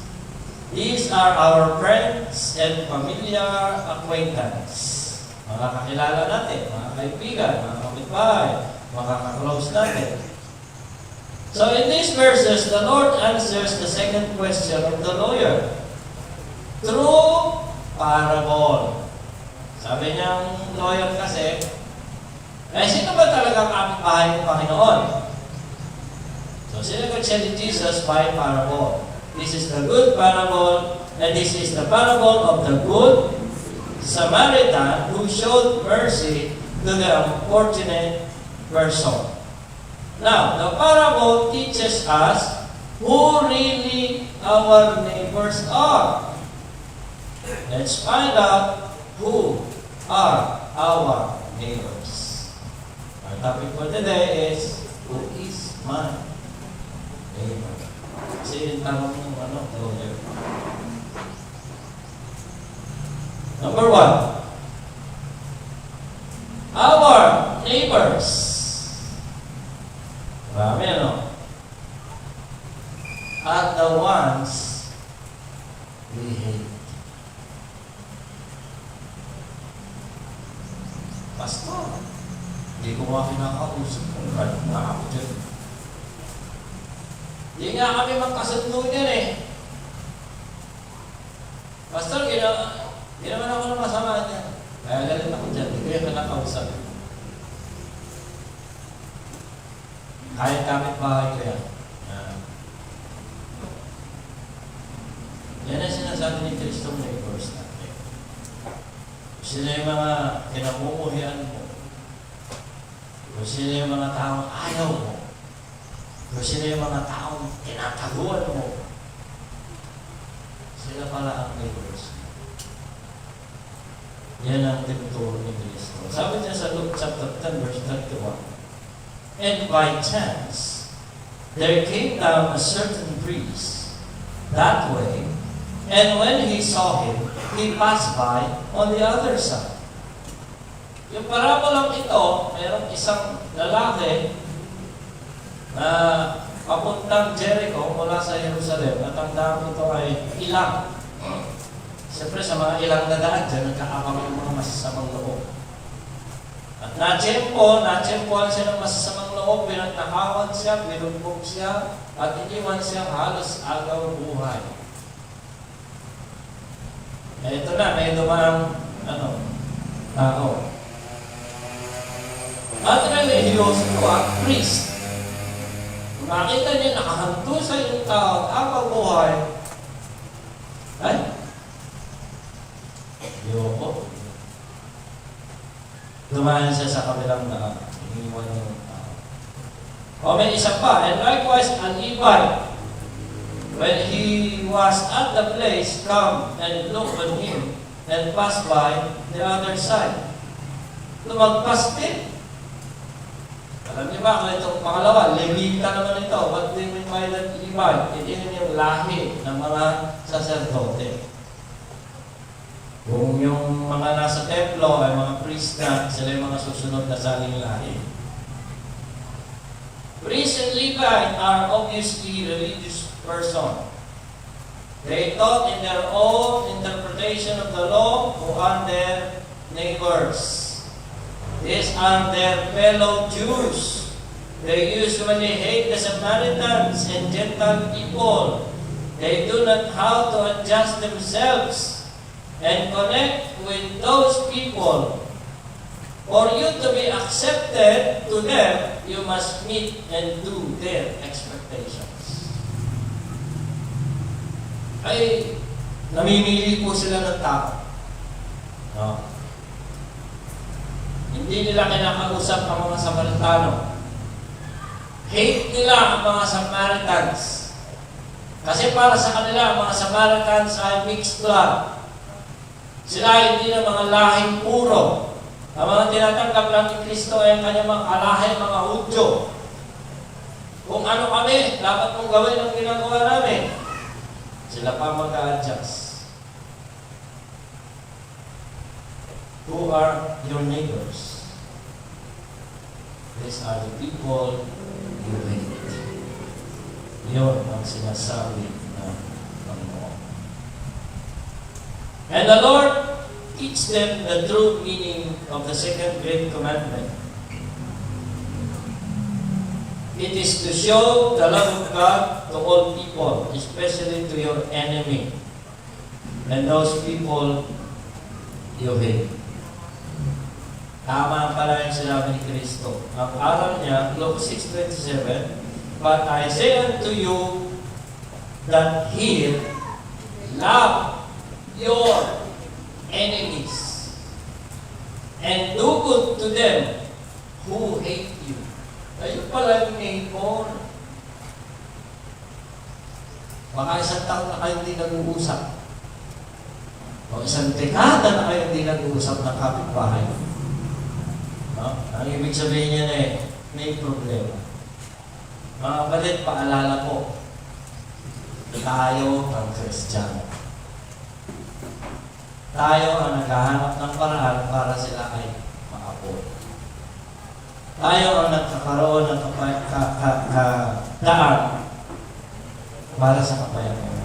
These are our friends and familiar acquaintance. Mga kakilala natin, mga kaibigan, mga kapitbahay, mga kaklose natin. So in these verses, the Lord answers the second question of the lawyer through parable. Sabi niyang lawyer kasi, sino ba talagang kapitbahay ng Panginoon? So sinagot siya ni Jesus by parable. This is the good parable, and this is the parable of the good Samaritan who showed mercy to the unfortunate person. Now, the parable teaches us who really our neighbors are. Let's find out who are our neighbors. Our topic for today is, who is my neighbor? Kasi yung tanong mo, lawyer. Number 1, our neighbors. Marami are the ones we hate. Pastor, hindi ko nga kinakausap kung kahit na ako dyan. Hindi nga kami magkasundo niyan eh. Pastor, hindi naman ako na masama niya. Kaya galit ako dyan. Hindi ko yung kinakausap. Kahit kapit-bahay ko yan. Yan ang sinasabi ni Kristong neighbors natin. Sila yung mga kinamumuhian mo. Kung sila yung mga taong ayaw mo. Kung sila yung mga taong tinataguan mo. Sila pala ang neighbors. Yan ang tinuturo ni Kristo. Sabi niya sa Luke chapter 10 verse 31, and by chance, there came down a certain priest that way, and when he saw him, he passed by on the other side. Yung parabolang ito, mayroong isang lalaki na papuntang Jericho mula sa Jerusalem, at ang daan ito ay ilang. Siyempre sa mga ilang na daan dyan, nagkakawang ng mga masasamang loob. At natsempohan siya ng masasamang loob, pinagtakawan siya, binugbog siya, at iniwan siya halos agaw buhay. Eh, ito na, may dumang, tao. At relihiyoso ko, priest. Kung makita niya nakahanto sa iyong tao at agaw buhay, ay, yoko. Dumaan siya sa kabilang daan. Iniwan niya yung tao. O may isa pa. And likewise, an Levite, when he was at the place, come and look on him and pass by the other side. Lumagpas din. Alam niyo ba kung itong pangalawa, Levita naman ito. What do you mean by that Levite? Ito yung lahi ng mga saserdote. Kung yung mga nasa templo ay mga priest na, sila yung mga susunod na saling lahi. Priest and Levite are obviously religious person. They taught in their own interpretation of the law to their neighbors. These are their fellow Jews. They usually hate the Samaritans and Gentile people. They do not how to adjust themselves and connect with those people. For you to be accepted to them, you must meet and do their expectations. Ay, namimili po sila ng tao. No? Hindi nila kinakausap ang mga Samaritano. Hate nila ang mga Samaritans. Kasi para sa kanila, ang mga Samaritans ay mixed blood. Sila hindi na mga lahing puro. Ang mga tinatanggap lang ni Kristo ay ang kanyang mga kalahi, mga Hudyo. Kung ano kami, dapat mong gawin ang ginagawa namin. Sila pa mag-a-adjust. Who are your neighbors? These are the people you hate. Yun ang sinasabi ng Panginoon. And the Lord teach them the true meaning of the second great commandment. It is to show the love of God to all people, especially to your enemy and those people you hate. Tama pala yung sinabi ni Kristo. Ang aral niya, Luke 6:27, but I say unto you that here, love your enemies and do good to them who hate you. Ayun pala yung neighbor. Baka isang taon na kayo hindi nag-uusap. O isang dekada na kayo hindi nag-uusap ng kapitbahay. No? Ang ibig sabihin niya na may problema. Mga kapatid, paalala ko, tayo ang Kristiyano. Tayo ang naghahanap ng paraan para sila ay makapo. Tayo ang nagkakaroon ng daan para sa kapayapaan.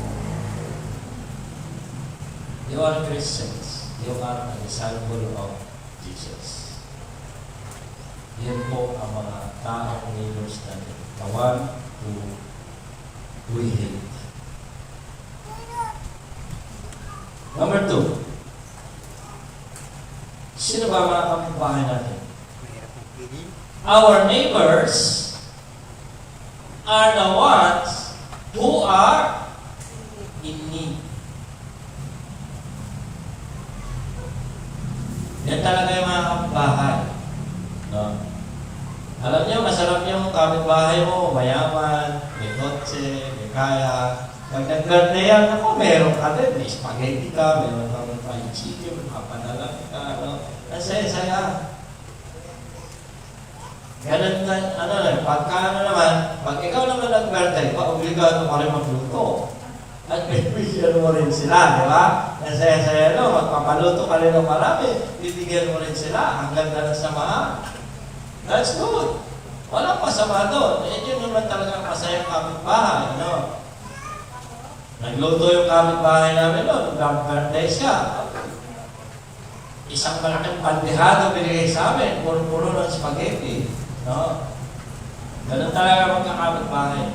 You are Christians. You are a disciple of Jesus. Yan po ang mga taong neighbors natin. The one who we hate. Number 2. Sino ba mga kapitbahay natin? Our neighbors are the ones who are in need. Yan talaga yung mga kapitbahay. No? Alam niyo, masarap yung kapitbahay mo, mayaman, may kotse, may kaya. Pag nag-birthday yan, ako, meron ka din. May spaghetti ka, meron kang fried chicken, makapadala ka, ano. Ang saya-saya. Ganun na, pagka naman, pag ikaw naman nag-birthday, obligado ka rin magluto. At bibigyan mo rin sila, di ba? Ang saya-saya, magpapaluto ka rin ng marami, bibigyan mo rin sila, hanggang na samahan. That's good. Walang masama doon. Yun naman talagang masayang kapitbahay, no? Nagluto yung kapitbahay namin doon, nag-birthday siya. isang malaking pandehado binigay sa amin, puro ng spaghetti. No? Ganun talaga magkakapit-bahay.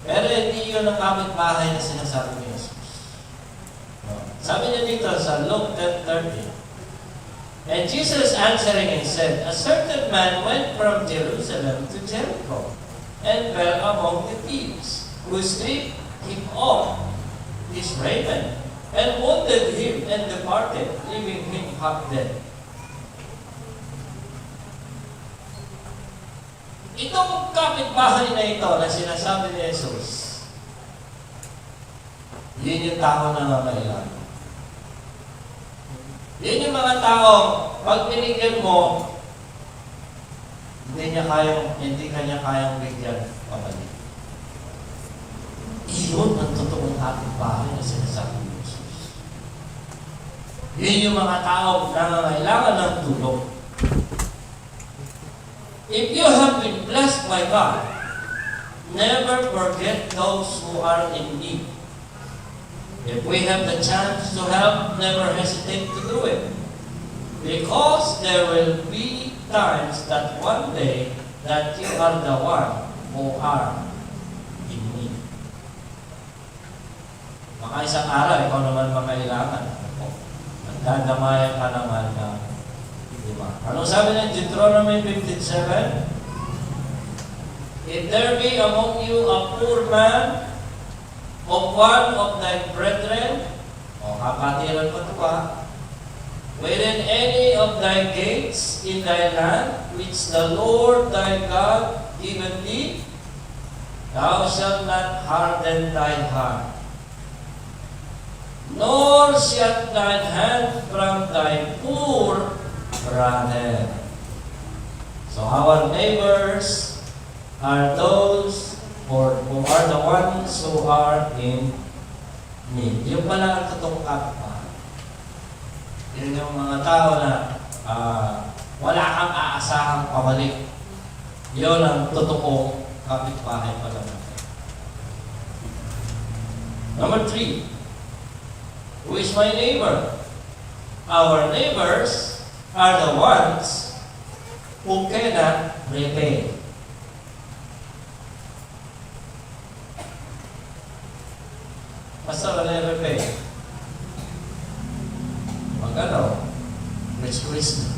Pero hindi yun ang kapit-bahay na sinasabi ni Jesus. No? Sabi niya dito sa Luke 10:30, and Jesus answering and said, a certain man went from Jerusalem to Jericho and fell among the thieves, who stripped him off his raiment and wounded him and departed, leaving him half dead. Itong kapitbahay na ito na sinasabi ni Jesus, yun yung tao na nangangailangan. Yun yung mga tao, pag binigyan mo, hindi kanya kayang bigyan pabalik. Iyon ang totoong kapitbahay na sinasabi ni Jesus. Yun yung mga tao na nangangailangan ng tulong. If you have been blessed by God, never forget those who are in need. If we have the chance to help, never hesitate to do it. Because there will be times that one day that you are the one who are in need. Baka isang araw, ikaw naman makailangan. Magdadamayan ka naman na diba? Anong sabi ng Deuteronomy 15:7? If there be among you a poor man of one of thy brethren, o kapatiran ko ito pa, within any of thy gates in thy land, which the Lord thy God giveth thee, thou shalt not harden thine heart, nor shut thine hand from thy poor brother. So our neighbors are those who are the ones who are in need. Yung pala ang totoong kapitbahay. Yun yung mga tao na wala kang aasahang pabalik. Yun ang totoong kapitbahay pala natin. Number 3. Who is my neighbor? Our neighbors are the ones who cannot repay. Basta wala repay. Magkano? Quiz.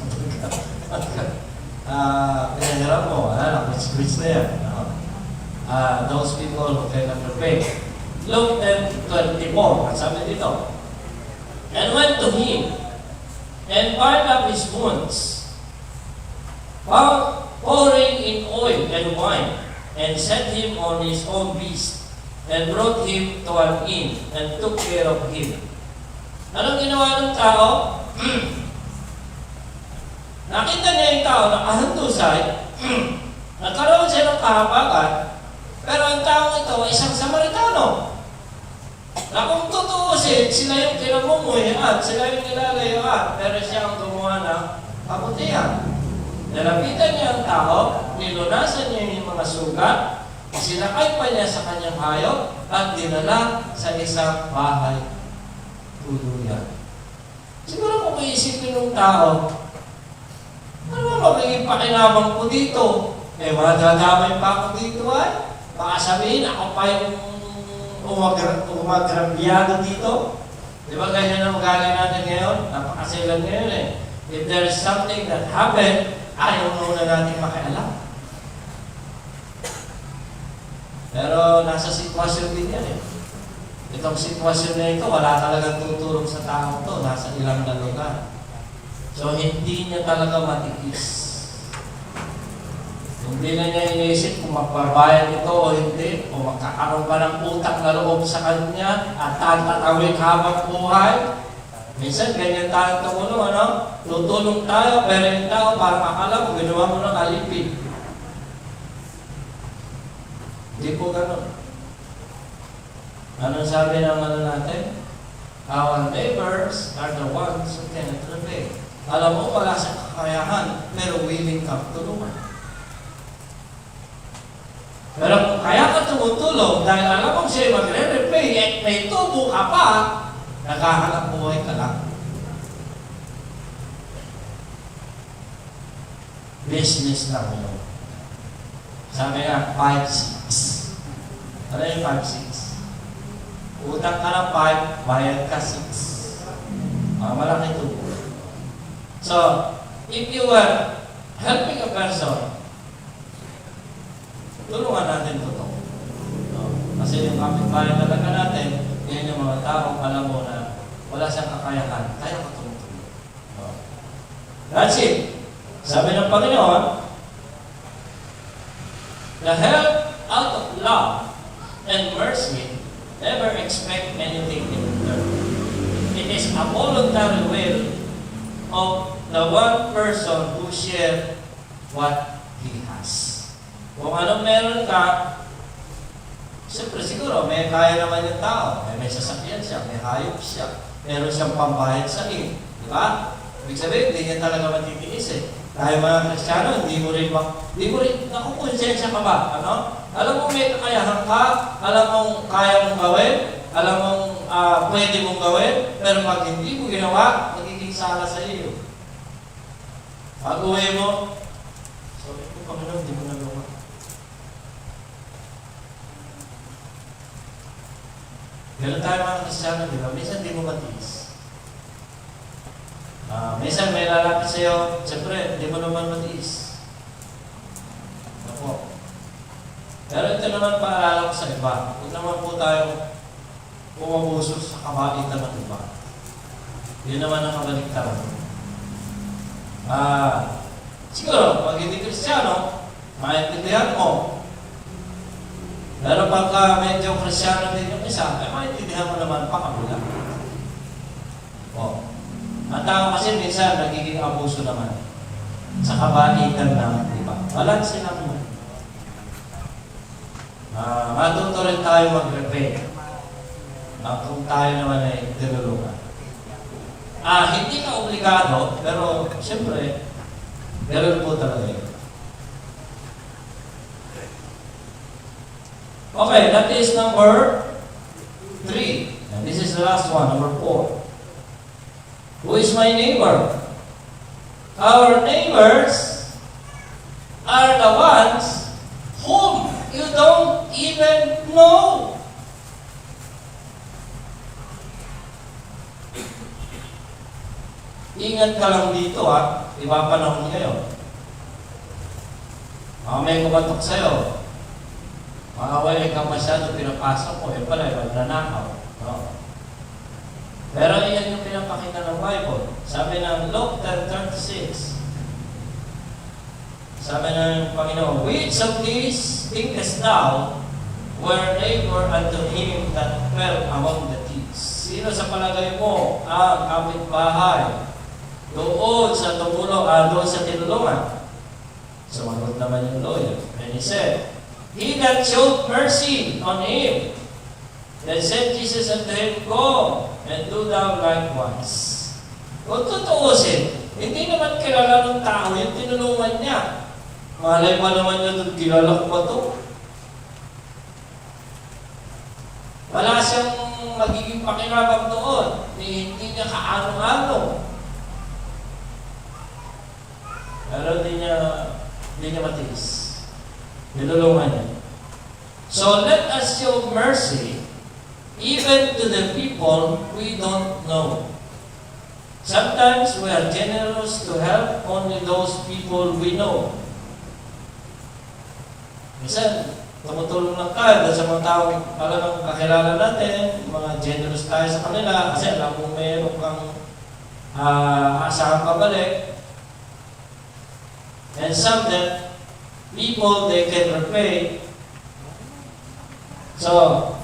Pinahiram mo, quiz na yan. Those people who cannot repay. Luke 10:24, ang sabi dito. And went to him, and bind up his wounds, pouring in oil and wine, and set him on his own beast, and brought him to an inn, and took care of him. Anong ginawa ng tao? Nakita niya yung tao nakahandusay, nagkaroon siya ng kahabagan, pero ang tao ito ay isang Samaritano. Na kung tutuusin, sila yung kinamumuhian, sila yung nilalayuan, pero siya ang gumawa ng kabutihan. Nalapitan niya ang tao, nilunasan niya yung mga sugat, sinakay pa niya sa kanyang hayop, at dinala sa isang bahay tuluyan. Siguro kung iisipin ng tao, ano ba magiging pakinabang ko dito? Madadamay pa ako dito ay. Baka sabihin, ako pa yung umagrambiyado dito. Di ba ganyan ang magaling natin ngayon? Napakasilan ngayon eh. If there is something that happened, ayaw muna natin makialam. Pero nasa sitwasyon din yan eh. Itong sitwasyon na ito, wala talagang tutulong sa tao to. Nasa ilang na lugar. So hindi niya talaga matikis. Hindi na niya iniisip kung magbabayad ito o hindi, o magkakaroon ba ng utang na loob sa kanya at tatatawin habang buhay. Minsan, ganyan tayo tumulong, ano? Tutulong tayo, pero yung tao, parang akala mo, ginawa mo ng alipin. Hindi po ganun. Anong sabi ng ano natin? Our neighbors are the ones who cannot repay. Alam mo, wala sa kakayahan, pero willing kang tulungan. Pero kung kaya ka tumutulong dahil alam mo siya magre-repay at may tubo ka pa, Nakahanap buhay ka lang. Business lang yun. Sabi nga, 5-6. Ano yung 5-6? Utang ka ng 5, bayad ka 6. Malaki ito. So, if you were helping a person, tulungan natin ito. Kasi yung kapitbahay talaga natin, yun yung mga taong alam mo na wala siyang kakayahan, kaya ko tumutulong. That's it. Sabi ng Panginoon, the help out of love and mercy never expect anything in return. It is a voluntary will of the one person who share what he has. Kung anong meron ka, siyempre siguro may kaya naman yung tao. May sasakyan siya, may hayop siya, meron siyang pambayad sa iyo. Di ba? Ibig sabihin, hindi niya talaga matitiis eh. Tayo mga Kristiyano, hindi mo rin nakukonsensya ka ba? Ano? Alam mo may kakayahan ka, alam mong kaya mong gawin, alam mong pwede mong gawin, pero pag hindi mo ginawa, magiging sala sa iyo. Pag uwi mo, sabi ko, Panginoon, hindi mo nagawa. Ganun tayo mga Kristiyano, di ba? Minsan hindi mo matiis. Minsan may lalapit sa'yo, siyempre, hindi mo naman matiis. Ako. Pero ito naman paalala ko sa iba. Huwag naman po tayo umabuso sa kabaitan ng iba. Yun naman ang kabaliktaran. Siguro, pag hindi Kristiyano, maintindihan mo. Pero pagka medyo Kristiyano din yung isa, maintindihan mo naman pakabula. Ang tao kasi minsan nagiging abuso naman sa kabaitan ng iba. Balansin lang mo. Matuto rin tayo mag-repay kung tayo naman ay tinulungan. Hindi ka obligado, pero siyempre, meron po talaga yun. Okay, that is number 3. And this is the last one, number 4. Who is my neighbor? Our neighbors are the ones whom you don't even know. Ingat ka lang dito iba panahon ngayon. May kumatok sa'yo. Makawala ka masyado, pinapasok mo, pala, magnanakaw. No? Pero iyan yung pinapakita ng Bible. Sabi ng Luke 10:36. Sabi ng Panginoon, which of these thinkest thou were neighbor unto him that fell among the thieves? Sino sa palagay mo ang kapitbahay doon sa tumulong, doon sa tinulungan? Sumagot naman yung lawyer. And he said, he that showed mercy on him. Then said Jesus unto him, go and do thou likewise. Kung tutuusin, hindi naman kilala ng tao yung tinulungan niya. Malay pa naman niya doon, kilala ko ba ito? Wala siyang magiging pakinabang doon. Hindi niya kaano-ano. Pero hindi niya matiis. Tinulungan niya. So let us show mercy even to the people we don't know. Sometimes we are generous to help only those people we know. Minsan, tumutulong lang tayo sa mga taong talagang kakilala natin, mga generous tayo sa kanila, kasi alam mo mayroon kang asahang kabalik. And some that people, they can repay. So,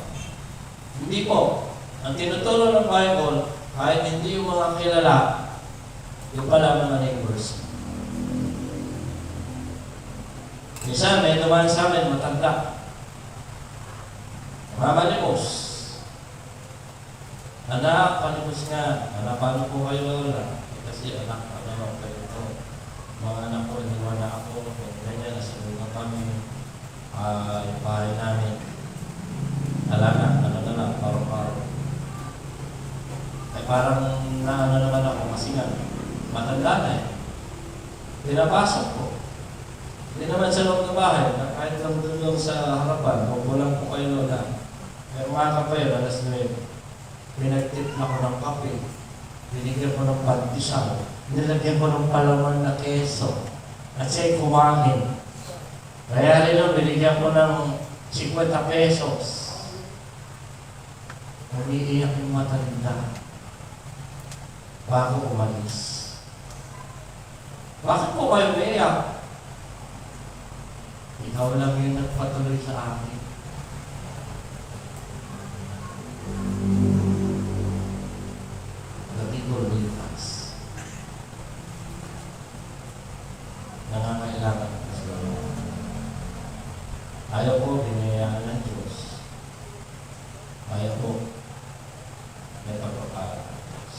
hindi po. Ang tinuturo ng Bible, kahit hindi yung mga kilala, yung pala mga neighbors. Minsan, may dumaan sa amin, matanda. Mamalimos. Anak, palimos nga. Anak, paano po kayo wala? Kasi anak, ano, kayo ito. Mga anak ko, iniwan na ako. Ganyan, nasalunan kami. Yung bahay namin. Ala na, ano na lang, paro-paro. parang naano naman ako kasi nga, matanda na eh. Pinapasok ko. Hindi naman sa loob ng bahay, kahit lang doon lang sa harapan, kukulang ko kayo lola. Pero umaga pa yun, alas 9. Pinagtitla ko ng kape. Binigyan ko ng pandesal. Nilagyan ko ng palaman na keso. At siya'y kumain. Kaya rin nun, binigyan ko ng 50 pesos. Umiiyak yung matanda bago umalis. Bakit po kayo umiiyak? Ikaw lang yung nagpatuloy sa akin. Gati ko lipas. Nangangailangan ko sa Lord. Ayaw ko, binayaan ng Diyos. Ayaw ko, may pagpapala ng Diyos.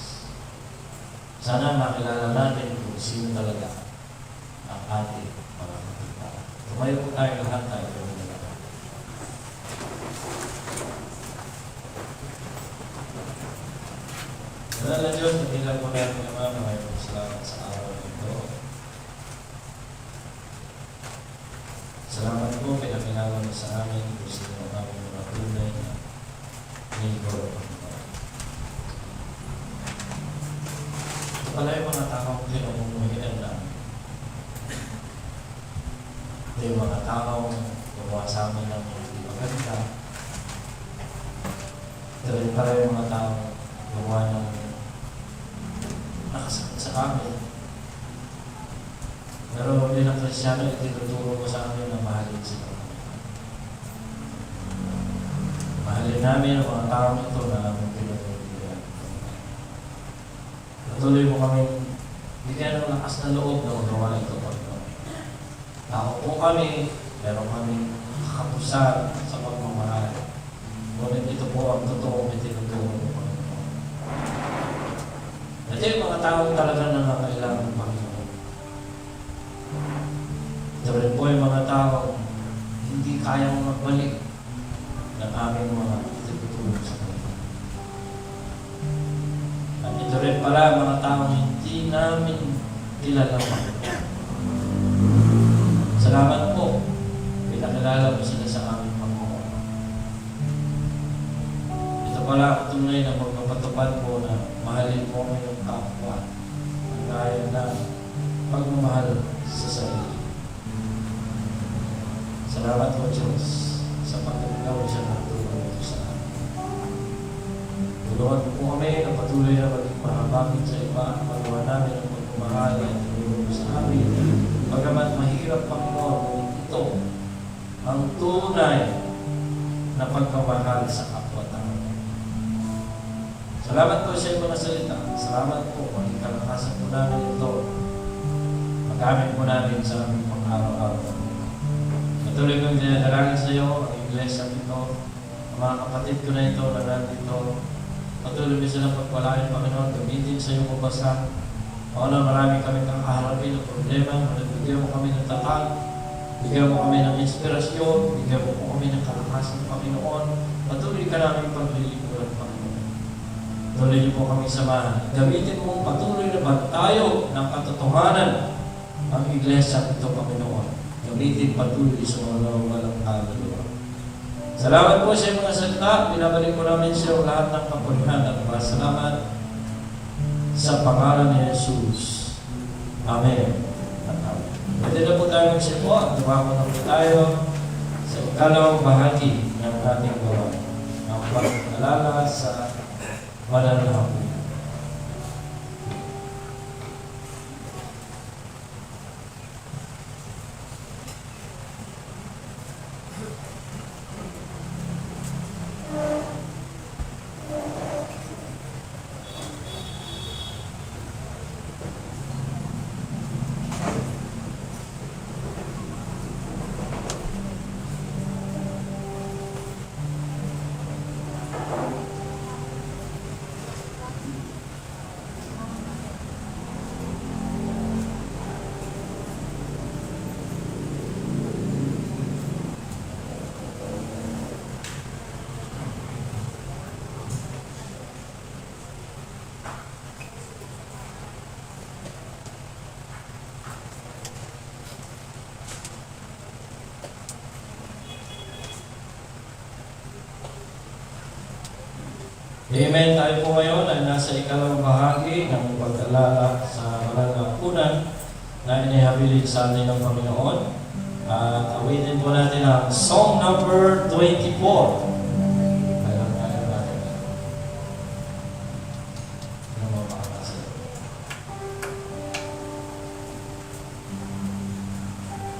Sana makilala natin kung sino talaga ang ating mga kapitbahay. Tumayo po tayo lahat tayo. Wala na Diyos, nagilang po natin naman na may salamat sa araw na ito. Salamat po, pinakilala mo sa amin kung sino ang aming mga tunay na neighbor o Panginoon. Ito pala yung mga taong kinamumuhian namin. Ito yung mga taong gumawa sa amin ng hindi maganda. Ito rin pala yung mga taong gumawa ng nakasakit sa amin. Pero bilang Kristyano, itinuturo ko sa amin na mahalin sila. Mahalin namin ang mga taong ito na aming pinatuloyan. Patuloy mo kami, bigyan ng lakas na loob na magawa ito. Tao po kami, meron kami kakapusan sa pagmamahal. Ngunit ito po ang totoong itinuturo mo. At yung mga taong talaga nangangailangan ng Panginoon. Ito rin po yung mga taong hindi kayang magbalik ng aming mga itutulong sa Panginoon. At ito rin pala mga taong hindi namin kilala Panginoon. Salamat po, pinakilala mo sila sa aming Panginoon. Ito pala ang tunay na magpapatupad mo na mahalin mo ang iyong kapwa ang gaya na pagmamahal sa sarili. Salamat po Diyos sa pagkakagawa siya ng tulong ito sa amin. Tulungan po kami na patuloy na maging mahabagin sa iba ang magawa namin ang pagmamahal at tulong sa amin. Bagamat mahirap Panginoon, ito ang tunay na pagmamahal sa kapwa-tao. Salamat po sa mga salita. Salamat po kung ikalakasan po namin ito. Magamit po namin sa aming pang-araw-araw. Patuloy kong dinadalangin sa iyo ang iglesia ito, ang mga kapatid ko na ito na nandito. Patuloy mo silang pagpalain, Panginoon, gamitin sa iyong mabasa. O na marami kami kang kaharapin ng problema, bigyan mo kami ng tatag, bigyan mo kami ng inspirasyon, bigyan mo kami ng kalakasan, Panginoon. Patuloy ka namin paglilingkuran, Panginoon. Patuloy niyo po kami samahan. Gamitin mo patuloy na bantayo ng katotohanan ang iglesia ito, Panginoon. Gamitin patuloy sa mga walang kaluluwa. Salamat po sa mga salita. Binabalik ko namin sa iyo lahat ng kapurihan at pasalamat sa pangalan ni Jesus. Amen. At amen. Pwede na po tayo magsipo at tumako na po tayo sa ikalawang bahagi ng ating gawa. Ang pag-alala sa banal na hapon. Amen. Tayo po ngayon ay nasa ikalawang bahagi ng pag-alala sa banal na punan na inihabilin sa atin ng Panginoon. At awitin po natin ang song number 24. Alam natin. Ano mo makakasa?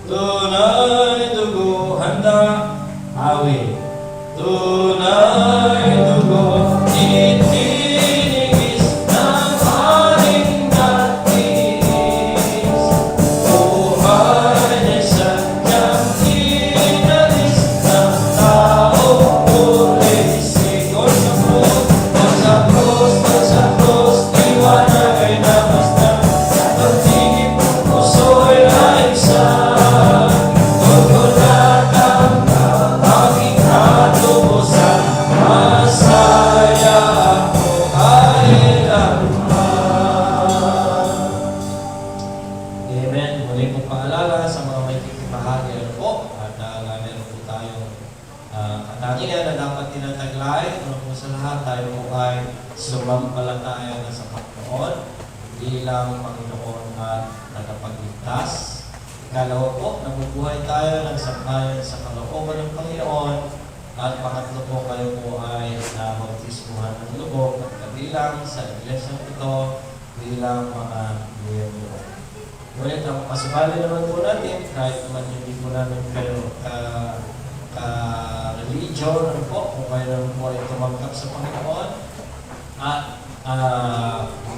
Tunay dugo handa awit. Tunay dugo itinigis ng haring datis. Buhay na sadyang inalis ng tao ulit. Sigon sa krus, liwanag ay namasdan. Pagtingin puso'y naiksan. Gugulat ang aking katubusan. Masaya ako kailanman. Amen. Muli pong paalala sa mga may kikipahagi. Ano po? At meron po tayong katangian na dapat tinataglay. Ano po sa lahat, tayo po ay sumampalataya na sa Panginoon bilang Panginoon at tagapagligtas. Ikalawa po, nabubuhay tayo ng sangkayan sa kalooban ng Panginoon. At pangatlo po, kayo po ay nabautismuhan ng lubog at kabilang sa iglesia ito bilang mga miyembro. Ngunit ang pasubali naman po natin, kahit naman hindi po namin kayo ka-religion, ano po, kung kayo naman po ay tumanggap sa Panginoon at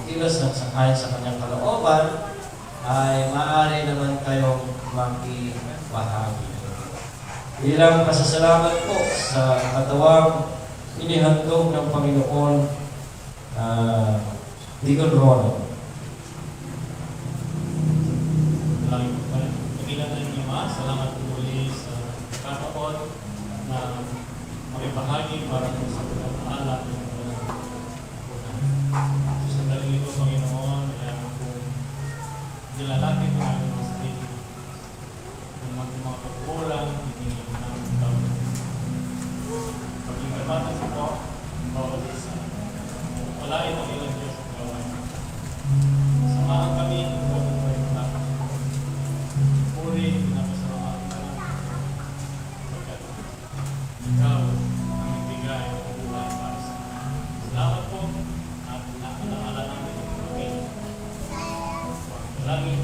kilos ng sangkayan sa kanyang kalooban, ay maaari naman kayong makibahagi. Bilang pasasalamat po sa katawang inihandog ng Panginoon, Deacon Ron. Pagkilala niyo ma, salamat po muli sa kataon na makibahagi para po sa pag-aaral ng mga sa dalili ko, Panginoon, kaya po nilalapit ko namin mga sarili. Kung mga pagkulang, hindi namin tawag. Pag-ingabatan ko po, bawat isa. Walain ang ilang Diyos sa kawan. Samahan kami, kung po yung tapos. Puri, napasalamat ka lang. Pagkat ikaw ang ibigay ng buhay para sa amin. Salamat po at nakalaala namin ang Panginoon. Lagi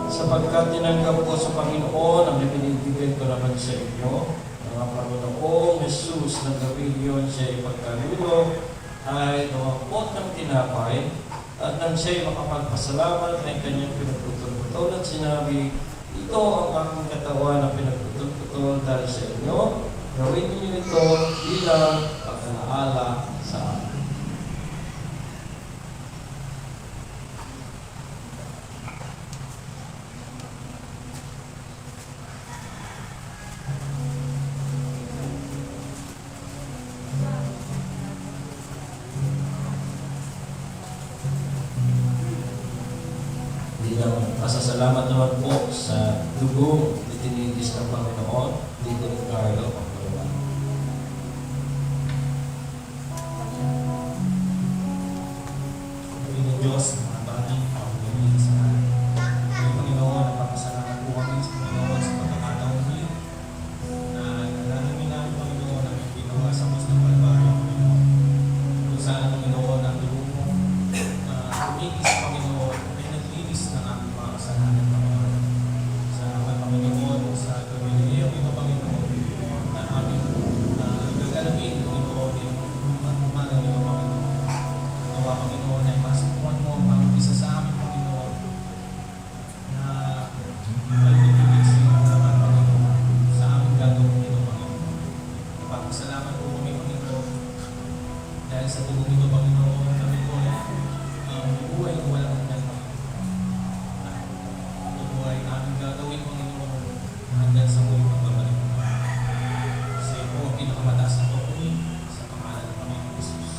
Sapagkat tinanggap ko sa Panginoon ang ibinibigay ko naman sa inyo, ang Panginoong Jesus na gawin yun siya ipagkalulo ay dumapot ng tinapay at nang siya'y makapagpasalamat ay kanyang pinagputol-putol at sinabi, ito ang aking katawan na pinagputol-putol dahil sa inyo, gawin niyo ito bilang pag-alaala sa akin. Pasasalamat naman po sa dugo na tinigis ng Panginoon dito ni Carlo Pangalawan. Pagkain ng Diyos, mga bagay, pagkain sa Panginoon, nagpapasalamat po kami sa Panginoon sa pagkakataon ngayon na nalalamin namin, Panginoon, ang ginawa sa Mas ng Kalbaryo, Panginoon. Kung saan, Panginoon, ang dugo mo, tumigis, Panginoon, ay naglinis ng aming mga kasalanan, Panginoon. Salamat, Panginoon, sa gawin niyo, Panginoon, na aming gagalawin, Panginoon, yung umagang niyo, Panginoon. Nawa, Panginoon, ay masukuan mo ang bawat isa sa amin, Panginoon, na maligid sa iyo naman, Panginoon, sa aming gagawin nito, Panginoon. Napapasalamat po kami, Panginoon, dahil sa tulong nito, Panginoon, kami po ay buhay na walang hanggan, Panginoon. Ito po ay aming gagawin, Panginoon, hanggang sa muling pagbabalik. Sa iyo po ang pinakamataas na papuri sa pangalan ng Panginoon Jesus.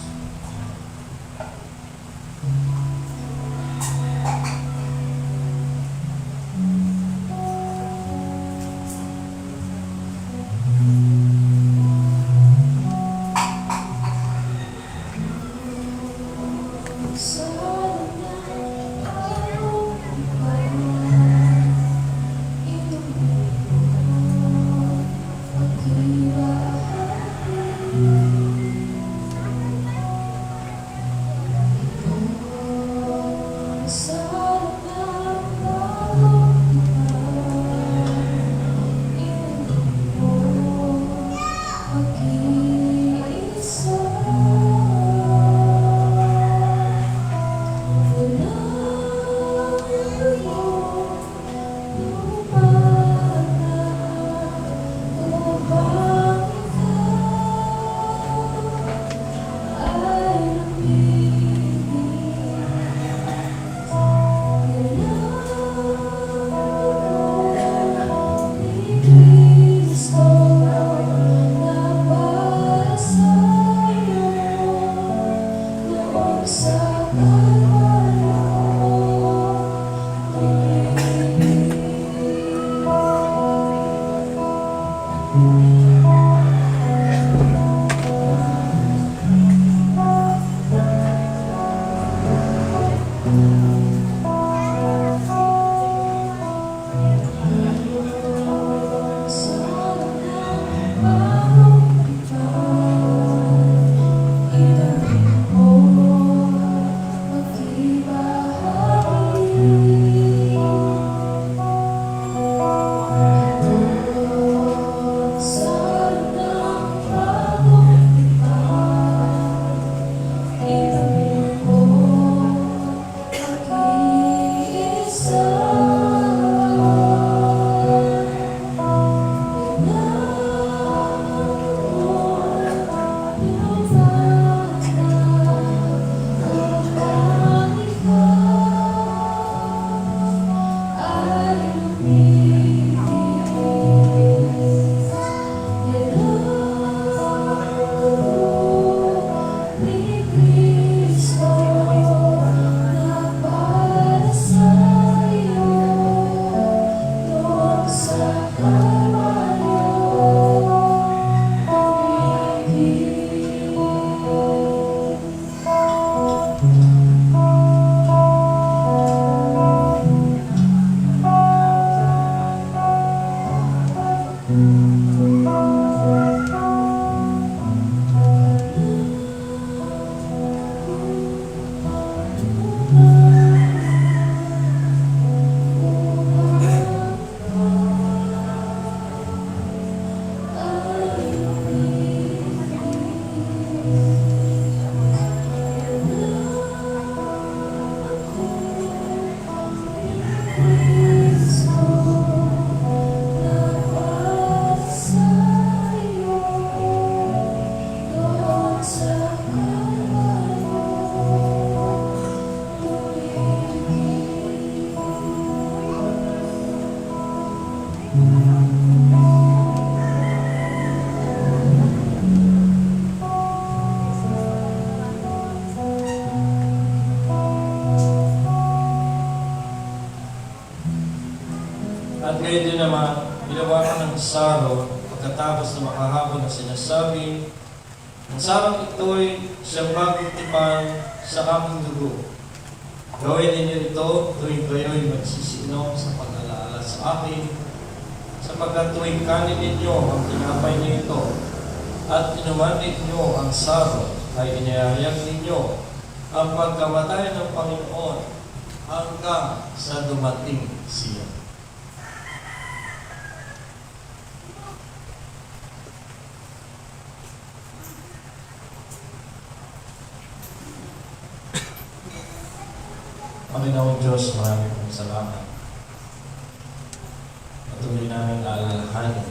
So sarong pagkatapos na makahabol na sinasabi, ang sarong ito'y siyang bagong tipan sa aming dugo. Gawin ninyo ito tuwing kayo'y magsisinom sa pag-alaala sa akin, sapagkat tuwing kanin ninyo ang tinapay niyo ito, at inuman ninyo ang sarong, ay inihayag ninyo ang pagkamatay ng Panginoon hanggang sa dumating siya. Panginoon Diyos, maraming pong salamat. Patuloy namin aalalahanin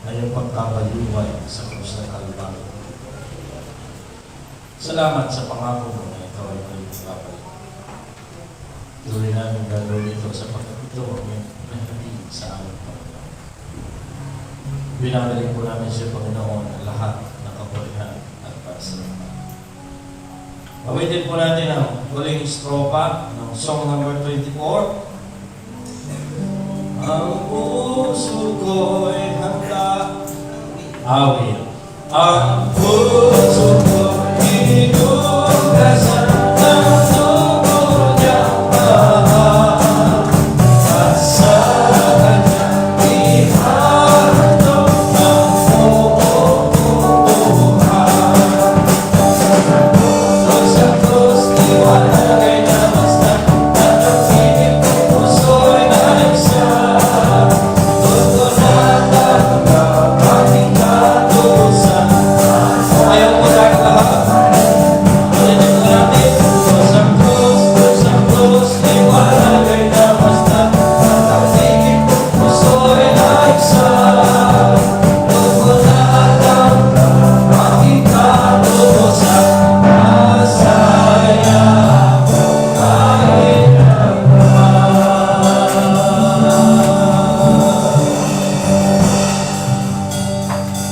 na iyong pagkabaluway sa krus ng Kalbaryo. Salamat sa pangako mo na ikaw ay may pagkabalik. Tuloy namin gagawin ito sa pagkakito ang iyong nahatid sa aming Panginoon. Binabalik po namin siya, Panginoon, ang lahat ng kapurihan at pagsalamat. Awitin po natin ang huling strofa ng song number 24. Ang puso ko'y handa. Awit. Ang puso ko'y hinugasan ng dugo niyang mahal. At sa kanyang iharap ang buong buhay. Sa krus, liwanag ay namasdan, at ang higit kong puso'y naligsan. Tuto na tanggap aking katusan. Ayaw mo tayo lahat. Ulitin ko natin. Sa krus, liwanag ay namasdan, at ang higit kong puso'y naligsan. Tuto na tanggap aking katusan. Masaya ako kahit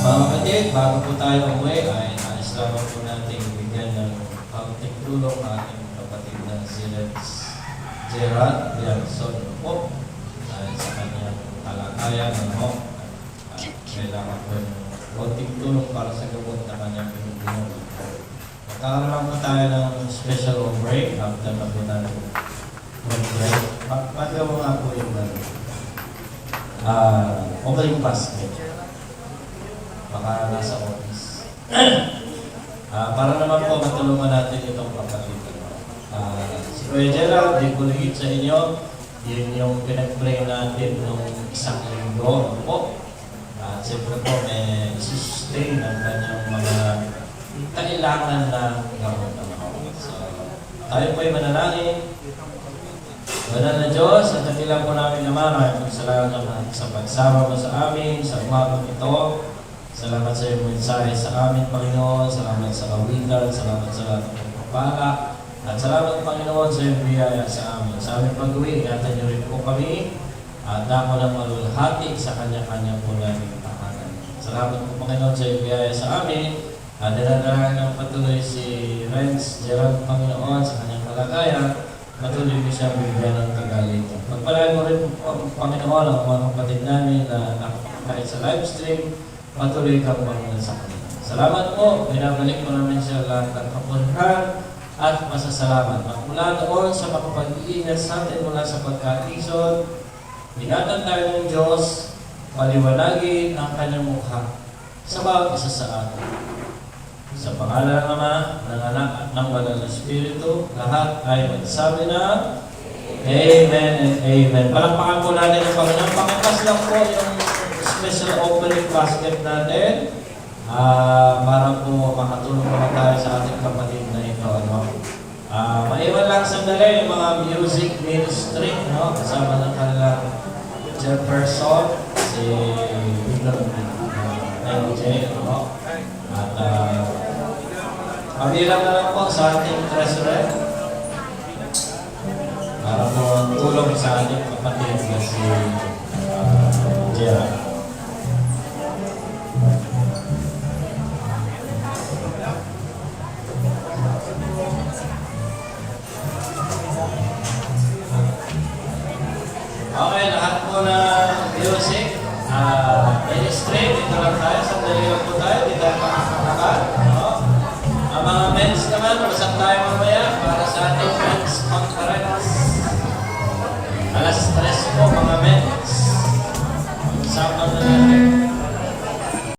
mga kapatid, bago po tayo umuwi ay nais lamang po natin bigyan ng kaunting tulong ang ating kapatid na si Rex Gerard Bianson po dahil sa kanyang talakayan at kailangan po ng kaunting tulong para sa gamot na kanyang pinupuno. Magkakaroon po tayo ng special break after na po natin mag-break. Pagkawa nga po yung opening basket. Baka nasa office. Para naman po matulungan natin itong kapatid. Si Kuya Gerald, di ko ligit sa inyo. Yun yung pinag-play natin nung isang linggo. Ano po? At siyempre po may sustain ang kanyang mga kailangan na gamot na mga. So, tayo po ay manalangin. Banal na Diyos, at dakilan po namin naman ay pagsalamat sa pagsama mo sa amin, sa umagang ito. Salamat sa iyong mensahe sa amin, Panginoon. Salamat sa kawitan, salamat sa lahat ng pagpapala. At salamat, Panginoon, sa iyong biyaya sa amin. Sa aming pag-uwi, ingatan niyo rin po kami at dako ng malulhati sa kanya-kanya po namin tahanan. Salamat po, Panginoon, sa iyong biyaya sa amin. At dinadalahan ng patuloy si Renz Gerald, Panginoon, sa kanyang kalagayan. Patuloy ko siya bigyan ng kagalitan. Magpalain mo rin, Panginoon, ang mga kapatid namin na nakakita sa live stream. Patuloy kang Panginoon sa kanila. Salamat po. Binabalik po namin siya lahat ng kapurihan at masasalamat. Magmula doon sa makapag-iingat sa atin mula sa pagkatisod, ingatan tayo ng Diyos, paliwanagin ang kanyang mukha sa bawat isa sa atin. Sa pangalan ng Ama, ng Anak at ng Banal na Espiritu, lahat ay magsabi na Amen and Amen. Palakpakan po natin ang Panginoon. Pakipas lang po yung special opening basket natin para po makatulong naman tayo sa ating kapatid na ito. Maiwan lang sandali yung mga music ministry, kasama ng kanilang chairperson, si NJ. At pabilang na lang po sa ating treasurer para po tulong sa ating kapatid na si Gerald.